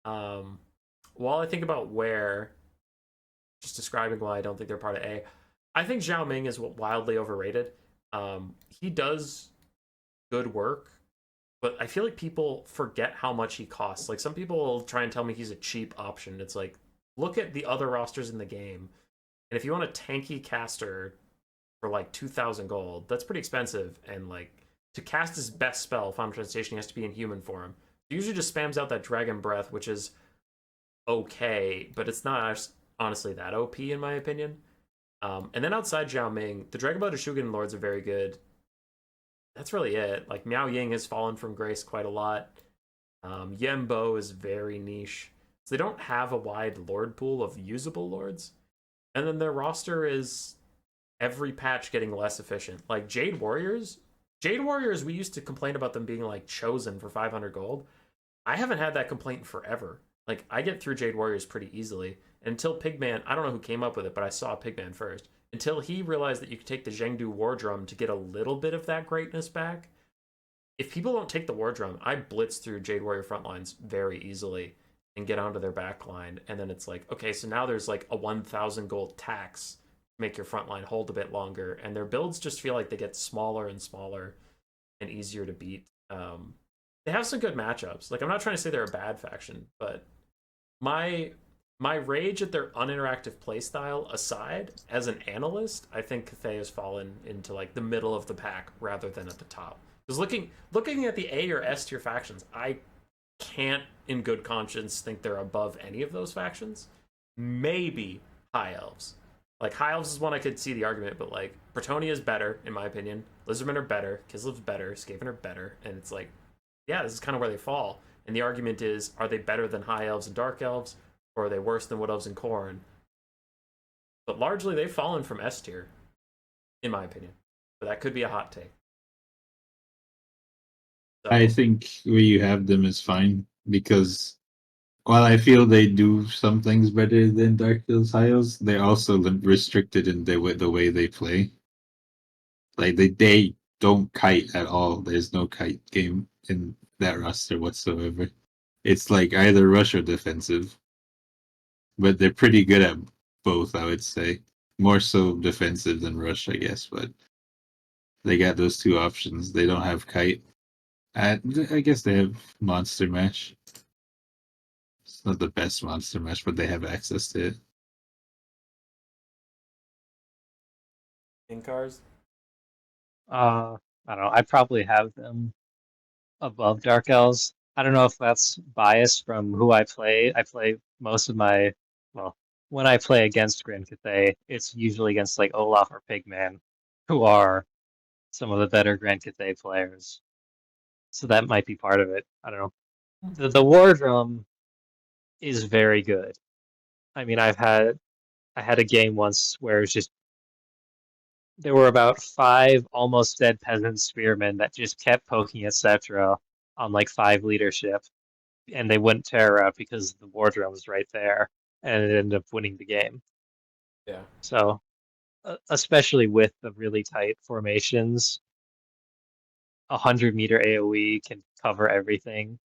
While I think about where, just describing why I don't think they're part of A, I think Zhao Ming is wildly overrated. He does good work, but I feel like people forget how much he costs. Like, some people will try and tell me he's a cheap option. It's like, look at the other rosters in the game, and if you want a tanky caster for like 2,000 gold, that's pretty expensive. And like, to cast his best spell, Final Translation, he has to be in human form. He usually just spams out that Dragon Breath, which is okay, but it's not honestly that OP in my opinion. And then outside Zhao Ming, the Dragonblooded Shugen Lords are very good. That's really it. Like, Miao Ying has fallen from grace quite a lot. Yembo is very niche. So they don't have a wide lord pool of usable lords. And then their roster is every patch getting less efficient. Like Jade Warriors, we used to complain about them being like chosen for 500 gold. I haven't had that complaint in forever. Like, I get through Jade Warriors pretty easily. Until Pigman, I don't know who came up with it, but I saw Pigman first. Until he realized that you could take the Zhengdu War Drum to get a little bit of that greatness back. If people don't take the War Drum, I blitz through Jade Warrior frontlines very easily and get onto their backline. And then it's like, okay, so now there's like a 1,000 gold tax to make your frontline hold a bit longer. And their builds just feel like they get smaller and smaller and easier to beat. They have some good matchups. Like, I'm not trying to say they're a bad faction, but my rage at their uninteractive playstyle aside, as an analyst, I think Cathay has fallen into like the middle of the pack rather than at the top. Because looking at the A or S tier factions, I can't in good conscience think they're above any of those factions. Maybe High Elves. Like, High Elves is one I could see the argument, but like, Bretonnia is better, in my opinion. Lizardmen are better, Kislev's better, Skaven are better, and it's like, yeah, this is kind of where they fall. And the argument is, are they better than High Elves and Dark Elves, or are they worse than Wood Elves and Khorne? But largely, they've fallen from S tier, in my opinion. But that could be a hot take. So, I think where you have them is fine, because while I feel they do some things better than Dark Elves, High Elves, they're also restricted in the way they play. Like, they don't kite at all. There's no kite game in that roster whatsoever. It's like either rush or defensive. But they're pretty good at both, I would say. More so defensive than rush, I guess, but they got those two options. They don't have kite. I guess they have Monster Mash. It's not the best Monster Mash, but they have access to it. in cars? I don't know. I probably have them above Dark Elves. I don't know if that's biased from who I play. I play most of my, well, when I play against Grand Cathay, it's usually against like Olaf or Pigman, who are some of the better Grand Cathay players. So that might be part of it. I don't know. The War Drum is very good. I mean, I had a game once where it was just there were about 5 almost dead peasant spearmen that just kept poking at Cetra on like 5 leadership, and they wouldn't tear up because the war drum was right there, and it ended up winning the game. Yeah. So, especially with the really tight formations, 100-meter AoE can cover everything.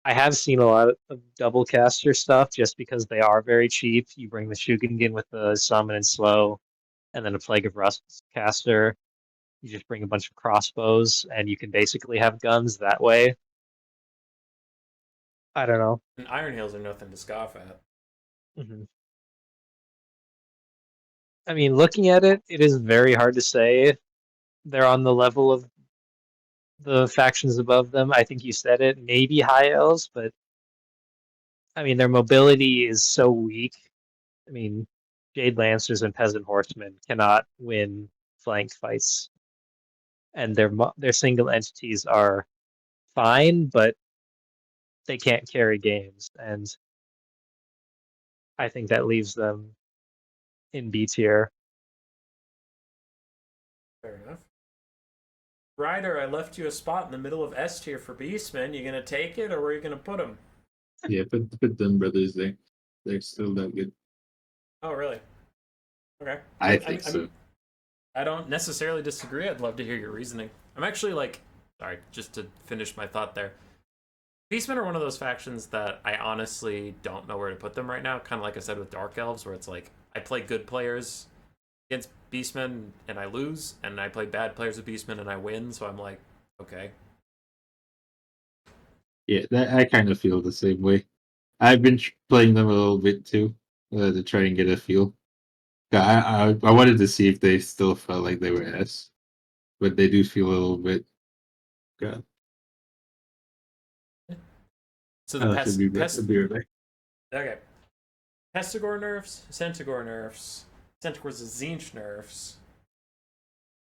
I have seen a lot of double caster stuff just because they are very cheap. You bring the Shugingen with the summon and slow, and then a Plague of Rust caster. You just bring a bunch of crossbows, and you can basically have guns that way. I don't know. And Iron Heels are nothing to scoff at. hmm I mean, looking at it, it is very hard to say they're on the level of the factions above them. I think you said it, maybe high elves, but I mean, their mobility is so weak. I mean, Jade Lancers and Peasant Horsemen cannot win flank fights, and their single entities are fine, but they can't carry games, and I think that leaves them in B tier. Fair enough. Ryder, I left you a spot in the middle of S tier for Beastmen. You gonna take it, or where are you gonna put them? Yeah, put them brothers there. They're still that good. Oh, really? Okay. I think so. I don't necessarily disagree. I'd love to hear your reasoning. I'm actually like, sorry, just to finish my thought there. Beastmen are one of those factions that I honestly don't know where to put them right now. Kind of like I said with Dark Elves, where it's like I play good players against Beastmen and I lose, and I play bad players with Beastmen and I win. So I'm like, okay. Yeah, I kind of feel the same way. I've been playing them a little bit too to try and get a feel. I wanted to see if they still felt like they were S, but they do feel a little bit. God, So the should be right back. Okay. Pestigore nerfs, Centaur nerfs, Centaur's Tzeentch nerfs,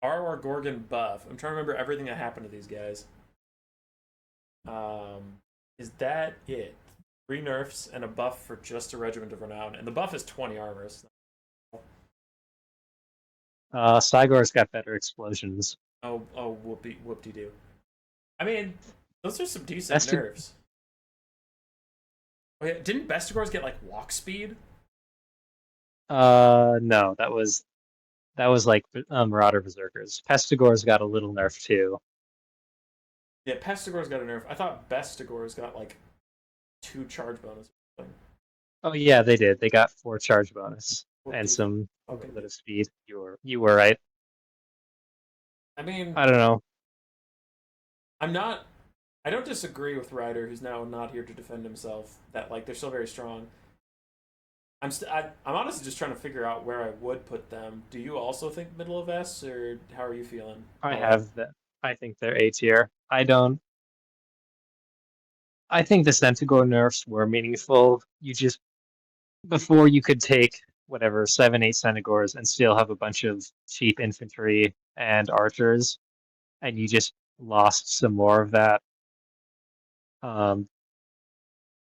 RR Gorgon buff. I'm trying to remember everything that happened to these guys. Is that it? 3 nerfs and a buff for just a Regiment of Renown, and the buff is 20 armor. Cygor's got better explosions. Oh, whoop-de-doo. I mean, those are some decent nerfs. Oh, yeah, didn't Bestigors get like walk speed? No, that was like Marauder Berserkers. Pestigor's got a little nerf too. Yeah, Pestigor's got a nerf. I thought Bestigor's got like 2 charge bonus. Oh yeah, they did. They got 4 charge bonus and Whoop-de-doo. some Okay. bit of speed. You were right. I mean, I don't know. I don't disagree with Ryder, who's now not here to defend himself. That like they're still very strong. I'm honestly just trying to figure out where I would put them. Do you also think middle of S, or how are you feeling? I have that. I think they're A tier. I don't. I think the Centaur nerfs were meaningful. You just before you could take whatever 7-8 Centaurs and still have a bunch of cheap infantry and archers, and you just lost some more of that.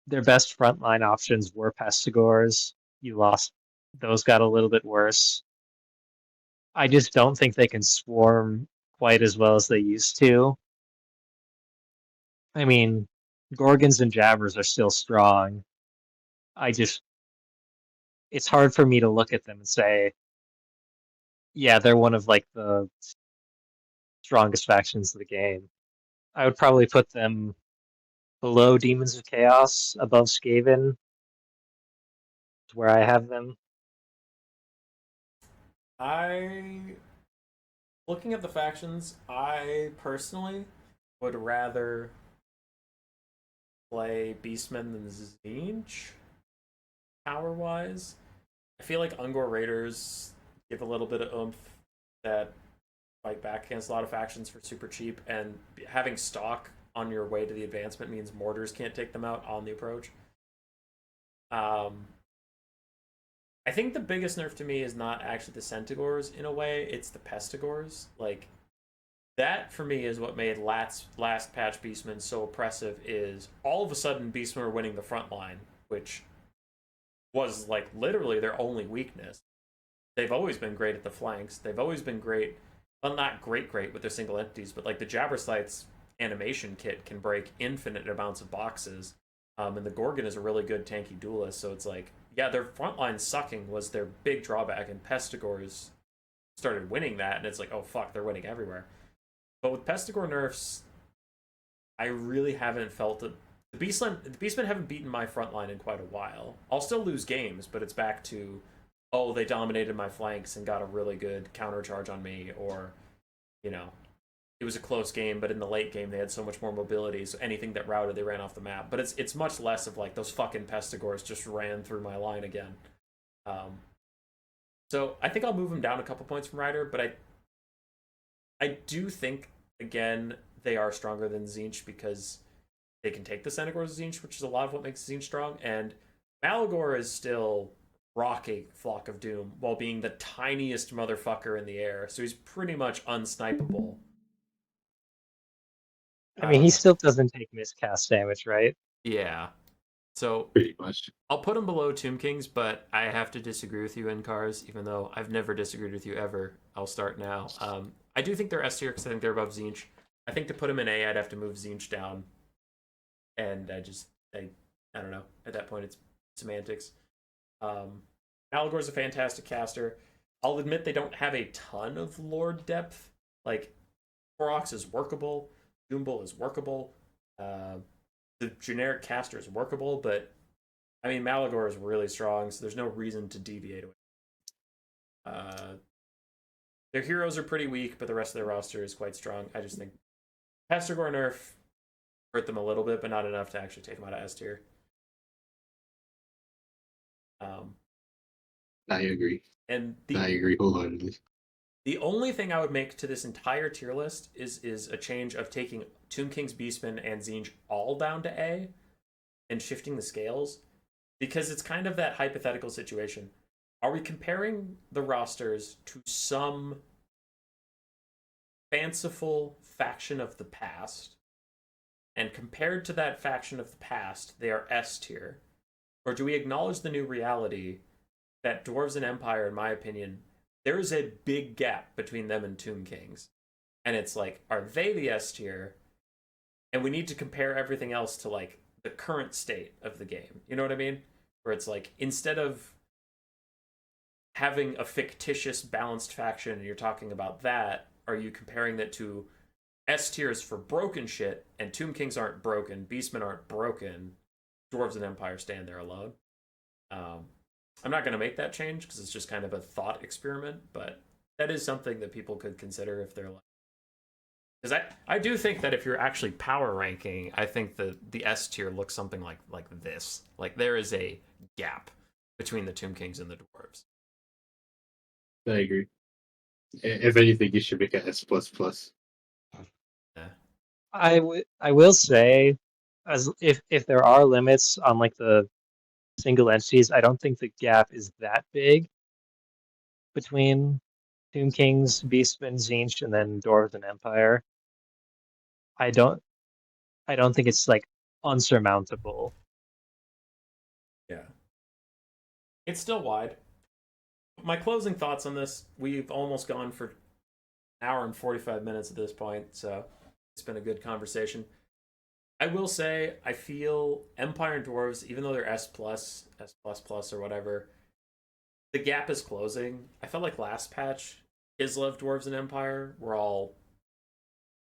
Their best frontline options were Pestigors. You lost those, got a little bit worse. I just don't think they can swarm quite as well as they used to. I mean, Gorgons and Jabbers are still strong. It's hard for me to look at them and say, yeah, they're one of like the strongest factions of the game. I would probably put them below Demons of Chaos, above Skaven, where I have them. Looking at the factions, I personally would rather play Beastmen than Tzeentch, power-wise. I feel like Ungor Raiders give a little bit of oomph that fight back against a lot of factions for super cheap, and having stock on your way to the advancement means mortars can't take them out on the approach. I think the biggest nerf to me is not actually the Centaurs in a way, it's the Pestigors. Like, that for me is what made last patch Beastmen so oppressive, is all of a sudden Beastmen are winning the front line, which was like literally their only weakness. They've always been great at the flanks. They've always been great, well, not great with their single entities, but like the Jabbersight's animation kit can break infinite amounts of boxes. And the Gorgon is a really good tanky duelist, so it's like, yeah, their frontline sucking was their big drawback, and Pestigors started winning that, and it's like, oh fuck, they're winning everywhere. But with Pestigor nerfs, I really haven't felt it. The Beastmen haven't beaten my frontline in quite a while. I'll still lose games, but it's back to, oh, they dominated my flanks and got a really good counter charge on me, or you know, it was a close game, but in the late game they had so much more mobility, so anything that routed they ran off the map. But it's much less of like those fucking Pestigors just ran through my line again. So I think I'll move him down a couple points from Rider, but I do think again they are stronger than Tzeentch because they can take the Senegors of Tzeentch, which is a lot of what makes Tzeentch strong, and Malagor is still rocking Flock of Doom while being the tiniest motherfucker in the air, so he's pretty much unsnipeable. I mean, he still doesn't take miscast damage, right? Yeah. So Pretty much. I'll put him below Tomb Kings, but I have to disagree with you in cars, even though I've never disagreed with you ever. I'll start now. I do think they're S tier because I think they're above Tzeentch. I think to put him in A, I'd have to move Tzeentch down, and I don't know. At that point, it's semantics. Malagor's a fantastic caster. I'll admit they don't have a ton of lord depth. Like, Korox is workable, Doombull is workable, the generic caster is workable, but I mean, Malagor is really strong, so there's no reason to deviate away. Their heroes are pretty weak, but the rest of their roster is quite strong. I just think Pestigor nerf hurt them a little bit, but not enough to actually take them out of S tier. I agree. And I agree wholeheartedly. the only thing I would make to this entire tier list is a change of taking Tomb Kings, Beastmen, and Tzeentch all down to A and shifting the scales, because it's kind of that hypothetical situation. Are we comparing the rosters to some fanciful faction of the past, and compared to that faction of the past, they are S tier? Or do we acknowledge the new reality that Dwarves and Empire, in my opinion, there is a big gap between them and Tomb Kings? And it's like, are they the S tier? And we need to compare everything else to like the current state of the game. You know what I mean? Where it's like, instead of having a fictitious balanced faction and you're talking about that, are you comparing that to S tiers for broken shit, and Tomb Kings aren't broken, Beastmen aren't broken, Dwarves and Empire stand there alone? I'm not going to make that change because it's just kind of a thought experiment, but that is something that people could consider if they're like, because I do think that if you're actually power ranking, I think the S tier looks something like this. Like, there is a gap between the Tomb Kings and the Dwarves. I agree. If anything, you should make a S++. Yeah. I will say, as if there are limits on like the single entities, I don't think the gap is that big between Tomb Kings, Beastmen, Tzeentch, and then Dwarves and Empire. I don't think it's like unsurmountable. Yeah. It's still wide. My closing thoughts on this, we've almost gone for an hour and 45 minutes at this point, so it's been a good conversation. I will say, I feel Empire and Dwarves, even though they're S+, or whatever, the gap is closing. I felt like last patch, Kislev, Dwarves, and Empire were all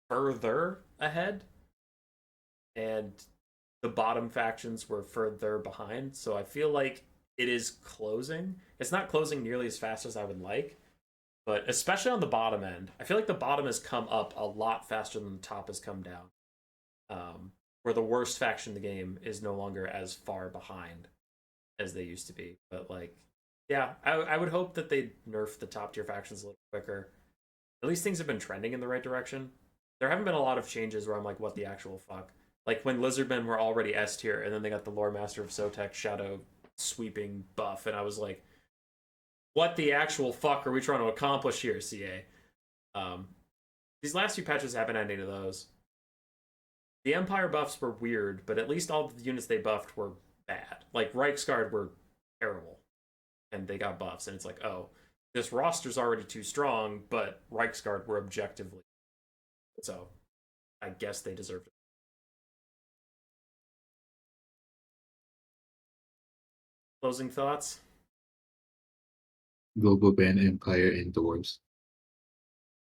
further ahead, and the bottom factions were further behind, so I feel like it is closing. It's not closing nearly as fast as I would like, but especially on the bottom end, I feel like the bottom has come up a lot faster than the top has come down. Where the worst faction in the game is no longer as far behind as they used to be. But like, yeah, I would hope that they nerf the top tier factions a little quicker. At least things have been trending in the right direction. There haven't been a lot of changes where I'm like, what the actual fuck? Like when Lizardmen were already S tier, and then they got the Lore Master of Sotek Shadow sweeping buff, and I was like, what the actual fuck are we trying to accomplish here, CA? These last few patches haven't had any of those. The Empire buffs were weird, but at least all the units they buffed were bad. Like, Reiksguard were terrible, and they got buffs, and it's like, oh, this roster's already too strong, but Reiksguard were objectively. So, I guess they deserved it. Closing thoughts? Global ban Empire and Dwarves.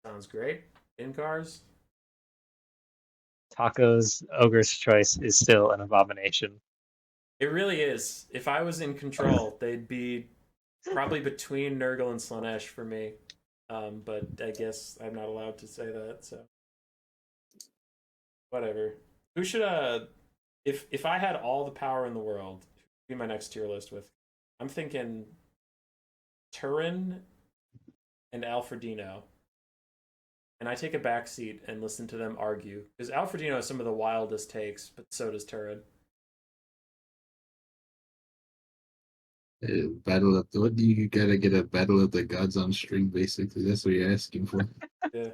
Sounds great. In cars? Taco's Ogre's Choice is still an abomination. It really is. If I was in control, they'd be probably between Nurgle and Slaanesh for me. But I guess I'm not allowed to say that, so whatever. Who should if I had all the power in the world, who would be my next tier list with? I'm thinking Turin and Alfredino. And I take a back seat and listen to them argue. Because Alfredino has some of the wildest takes, but so does Turin. Battle of what do you gotta get a battle of the gods on string? Basically, that's what you're asking for. Yeah.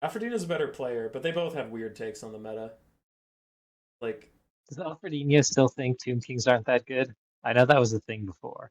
Alfredino's a better player, but they both have weird takes on the meta. Like, Does Alfredinho still think Tomb Kings aren't that good? I know that was a thing before.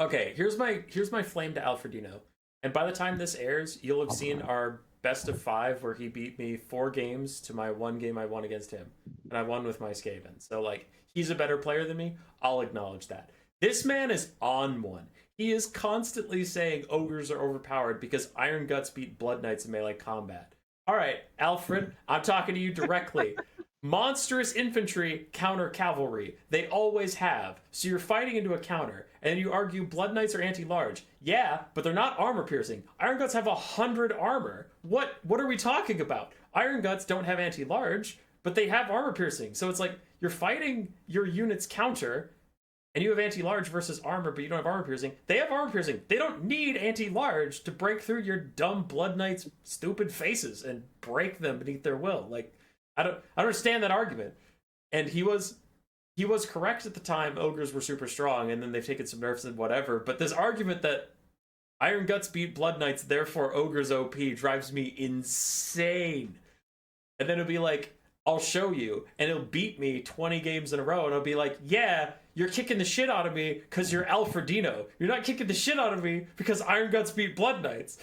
okay, here's my flame to Alfredino. And by the time this airs, you'll have seen our best of 5 where he beat me 4 games to my 1 game I won against him. And I won with my Skaven. So, like, he's a better player than me. I'll acknowledge that. This man is on one. He is constantly saying ogres are overpowered because Iron Guts beat Blood Knights in melee combat. All right, Alfred, I'm talking to you directly. Monstrous infantry counter cavalry. They always have. So you're fighting into a counter, and you argue Blood Knights are anti-large. Yeah, but they're not armor piercing. Iron Guts have 100 armor. What are we talking about? Iron Guts don't have anti-large, but they have armor piercing. So it's like you're fighting your unit's counter, and you have anti-large versus armor, but you don't have armor piercing. They have armor piercing. They don't need anti-large to break through your dumb Blood Knights' stupid faces and break them beneath their will. Like, I don't understand that argument. And he was correct at the time. Ogres were super strong, and then they've taken some nerfs and whatever. But this argument that Iron Guts beat Blood Knights, therefore Ogres OP, drives me insane. And then it'll be like, I'll show you, and it'll beat me 20 games in a row, and I'll be like, yeah, you're kicking the shit out of me because you're Alfredino. You're not kicking the shit out of me because Iron Guts beat Blood Knights.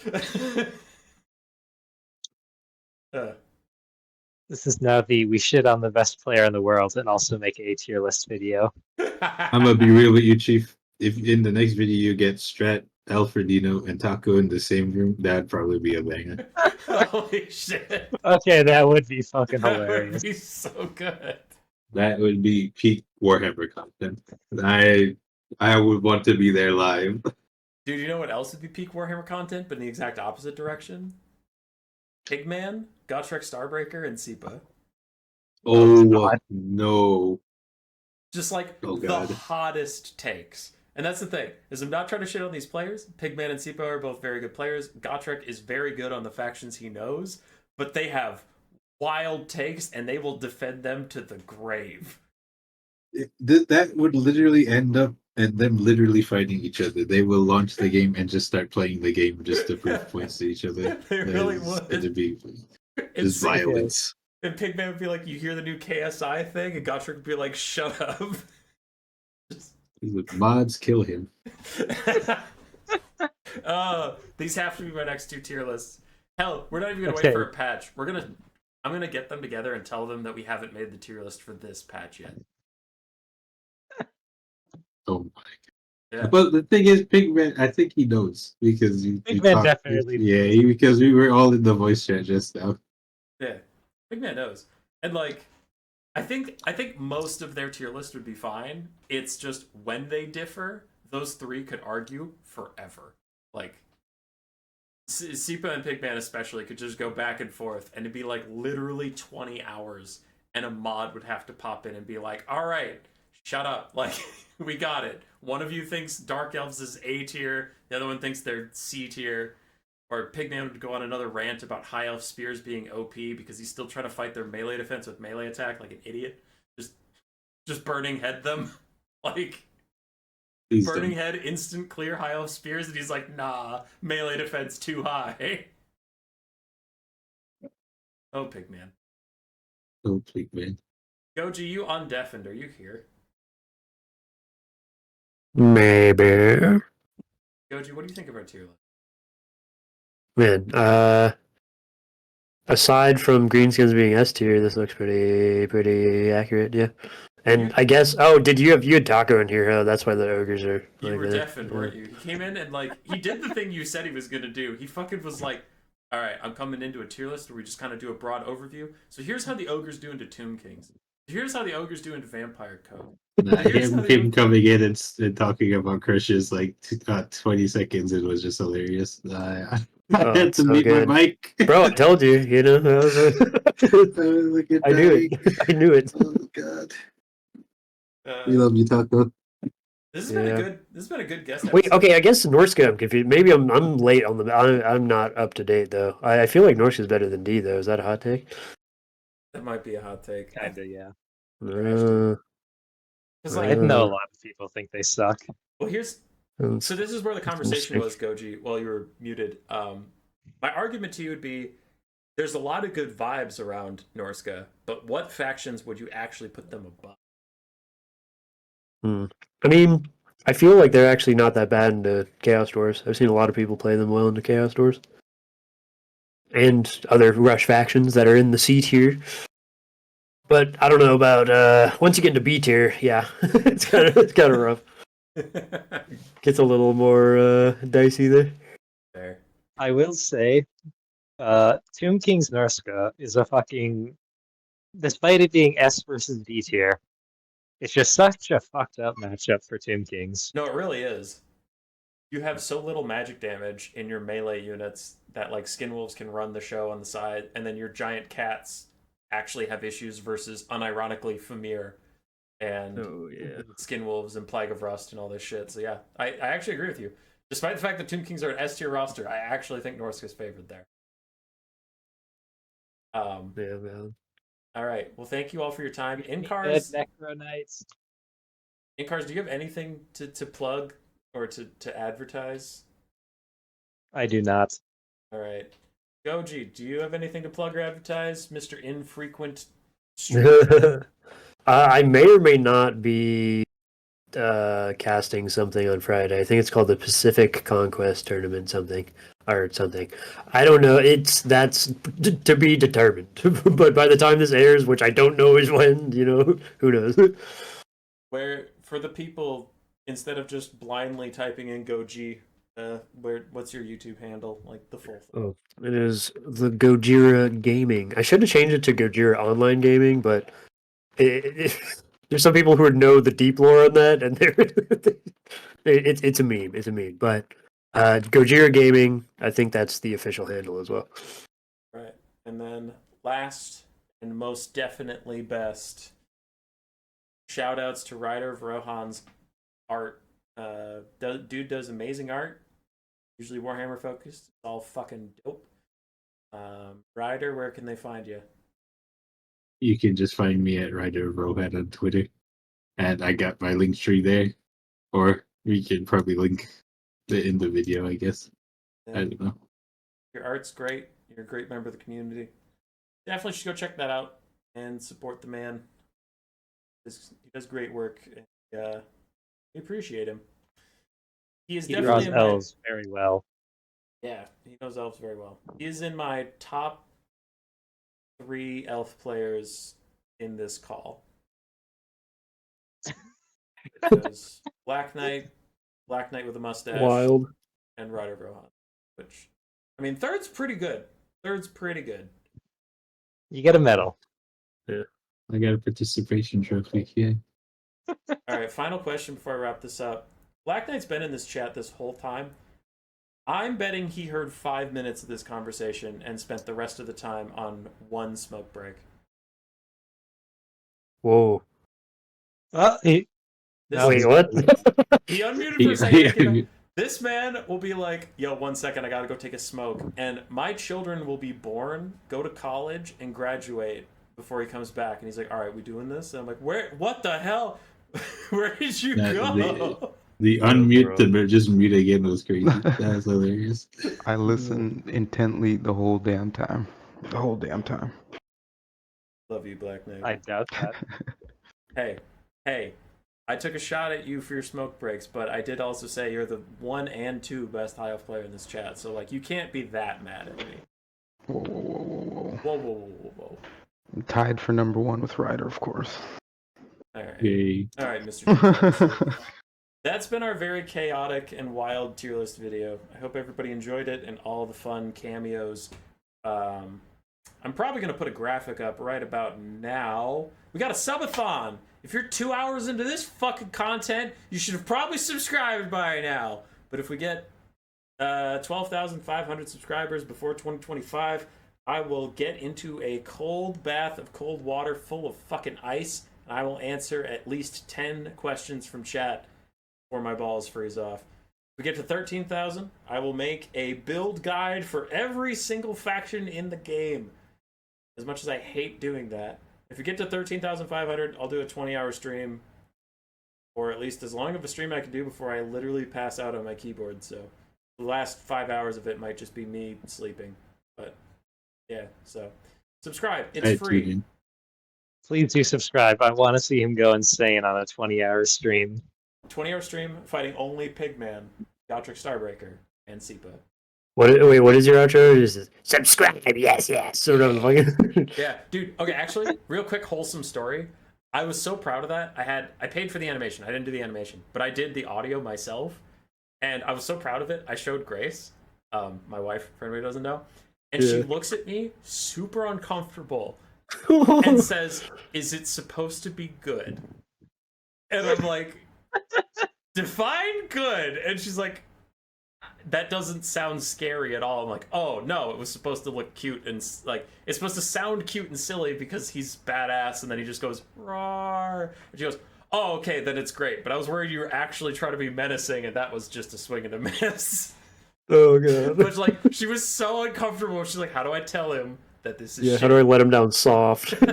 This is now the we shit on the best player in the world and also make a tier list video. I'm gonna be real with you, Chief. If in the next video you get Strat, Alfredino, and Taco in the same room, that'd probably be a banger. Holy shit. Okay, that would be fucking That hilarious. would be so good. That would be peak Warhammer content. I would want to be there live. Dude, you know what else would be peak Warhammer content, but in the exact opposite direction? Pigman, Gotrek Starbreaker, and Sipa. Oh God. no. Just like Oh, the God. hottest takes. And that's the thing, is I'm not trying to shit on these players. Pigman and Sipa are both very good players. Gotrek is very good on the factions he knows, but they have wild takes and they will defend them to the grave. That would literally end up and them literally fighting each other. They will launch the game and just start playing the game just to prove points to each other. They really would. It'd be It's just violence. And Pigman would be like, you hear the new KSI thing? And Gotrek would be like, shut up. Mods kill him. These have to be my next 2 tier lists. Hell, we're not even gonna wait Okay. for a patch. I'm gonna get them together and tell them that we haven't made the tier list for this patch yet. Oh my Yeah. god. But the thing is, Pigman, I think he knows because Pigman definitely knows. because we were all in the voice chat just now. Yeah. Pigman knows. And like I think most of their tier list would be fine. It's just when they differ, those 3 could argue forever. Like Sipa and Pigman especially could just go back and forth, and it'd be like literally 20 hours, and a mod would have to pop in and be like, all right, shut up. Like, we got it. One of you thinks Dark Elves is A tier, the other one thinks they're C tier. Or Pigman would go on another rant about High Elf Spears being OP because he's still trying to fight their melee defense with melee attack like an idiot. Just burning head them. Like, Please burning don't. head, instant clear High Elf Spears, and he's like, nah, melee defense too high. Oh, Pigman. Oh, Pigman. Goji, you undeafened, are you here? Maybe. Goji, what do you think of our tier list? Man, aside from Greenskins being S tier, this looks pretty accurate, yeah. And I guess, you had Taco in here, huh? That's why the ogres are You like were that. deafened, weren't you? He came in and, like, he did the thing you said he was gonna do. He fucking was like, alright, I'm coming into a tier list where we just kind of do a broad overview. So here's how the ogres do into Tomb Kings. Here's how the ogres do in vampire code. Him coming in and talking about crushes like 20 seconds, it was just hilarious. I Oh, had to so mute good. my mic. Bro, I told you, that was I knew it. I knew it. Oh god. We love you, Taco. This has been a good. This has been a good guest episode. Wait, okay, I guess Norsca I'm confused. Maybe I'm late on the. I'm not up to date though. I feel like Norsca's better than D though. Is that a hot take? That might be a hot take. Kinda, yeah. Because I know a lot of people think they suck. well, here's so this is where the conversation was, Goji, while you were muted. My argument to you would be there's a lot of good vibes around Norsca, but what factions would you actually put them above? I mean, I feel like they're actually not that bad into Chaos Dwarfs. I've seen a lot of people play them well into Chaos Dwarfs. And other Rush factions that are in the C tier. But I don't know about once you get into B tier, yeah. it's kind of rough. Gets a little more dicey there. Fair. I will say, Tomb King's Norsca is a fucking, despite it being S versus D tier, it's just such a fucked up matchup for Tomb Kings. No, it really is. You have so little magic damage in your melee units that like Skinwolves can run the show on the side, and then your giant cats actually have issues versus unironically Famir and Skinwolves and Plague of Rust and all this shit. So yeah, I actually agree with you. Despite the fact that Tomb Kings are an S tier roster, I actually think Norsca's favored there. Yeah, man. All right. Well, thank you all for your time. Incars, Necro Knights. Incars, do you have anything to plug or to advertise? I do not. All right. Goji, do you have anything to plug or advertise, Mr. Infrequent? I may or may not be casting something on Friday. I think it's called the Pacific Conquest Tournament something. I don't know. That's to be determined. But by the time this airs, which I don't know is when, who knows? Where for the people, instead of just blindly typing in Goji, what's your YouTube handle? Like the full thing. Oh, it is the Gojira Gaming. I should have changed it to Gojira Online Gaming, but there's some people who know the deep lore on that, and it's a meme. It's a meme, but. Gojira Gaming, I think that's the official handle as well. Right. And then last and most definitely best, shout outs to Ryder of Rohan's art. Dude does amazing art, usually Warhammer focused. It's all fucking dope. Ryder, where can they find you? You can just find me at Ryder of Rohan on Twitter. And I got my link tree there. Or we can probably link in the video, I guess. Yeah. I don't know. Your art's great. You're a great member of the community. Definitely should go check that out and support the man. He does great work. And, we appreciate him. He draws elves very well. Yeah, he knows elves very well. He is in my top 3 elf players in this call. Because Black Knight with a mustache, Wild, and Ryder Rohan. Which, I mean, third's pretty good. You get a medal. Yeah. I got a participation trophy, yeah. All right, final question before I wrap this up. Black Knight's been in this chat this whole time. I'm betting he heard 5 minutes of this conversation and spent the rest of the time on one smoke break. Whoa. Wait, what? He unmuted for a second. This man will be like, yo, 1 second, I gotta go take a smoke. And my children will be born, go to college, and graduate before he comes back. And he's like, all right, we doing this? And I'm like, what the hell? Where did you go? The unmute and just mute again was crazy. That was hilarious. I listened intently the whole damn time. Love you, Black Knight. I doubt that. Hey, I took a shot at you for your smoke breaks, but I did also say you're the 1 and 2 best high elf player in this chat, so like you can't be that mad at me. Whoa. I'm tied for number 1 with Ryder, of course. Alright. Yay. Alright, Mr. That's been our very chaotic and wild tier list video. I hope everybody enjoyed it and all the fun cameos I'm probably going to put a graphic up right about now. We got a subathon. If you're 2 hours into this fucking content, you should have probably subscribed by now. But if we get 12,500 subscribers before 2025, I will get into a cold bath of cold water full of fucking ice, and I will answer at least 10 questions from chat before my balls freeze off. If we get to 13,000, I will make a build guide for every single faction in the game. As much as I hate doing that. If we get to 13,500, I'll do a 20-hour stream. Or at least as long of a stream I can do before I literally pass out on my keyboard. So the last 5 hours of it might just be me sleeping. But yeah, so subscribe. It's free. Please do subscribe. I want to see him go insane on a 20-hour stream. 20-hour stream fighting only Pigman, Gotrek Starbreaker, and Sepa. What is your outro? Is it, subscribe, yes. Sort of fucking. Yeah, dude. Okay, actually, real quick, wholesome story. I was so proud of that. I paid for the animation. I didn't do the animation, but I did the audio myself, and I was so proud of it. I showed Grace, my wife, for anybody who doesn't know, and she looks at me super uncomfortable and says, "Is it supposed to be good?" And I'm like, "Define good." And she's like, "That doesn't sound scary at all." I'm like, "Oh no, it was supposed to look cute and like it's supposed to sound cute and silly because he's badass." And then he just goes roar, and she goes, "Oh, okay, then it's great." But I was worried you were actually trying to be menacing, and that was just a swing and a miss. Oh god. But like, she was so uncomfortable. She's like, "How do I tell him that this is?" shit? How do I let him down soft? All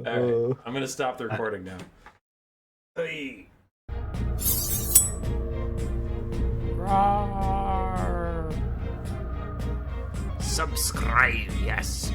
right, I'm gonna stop the recording now. Hey. Roar. Subscribe, yes.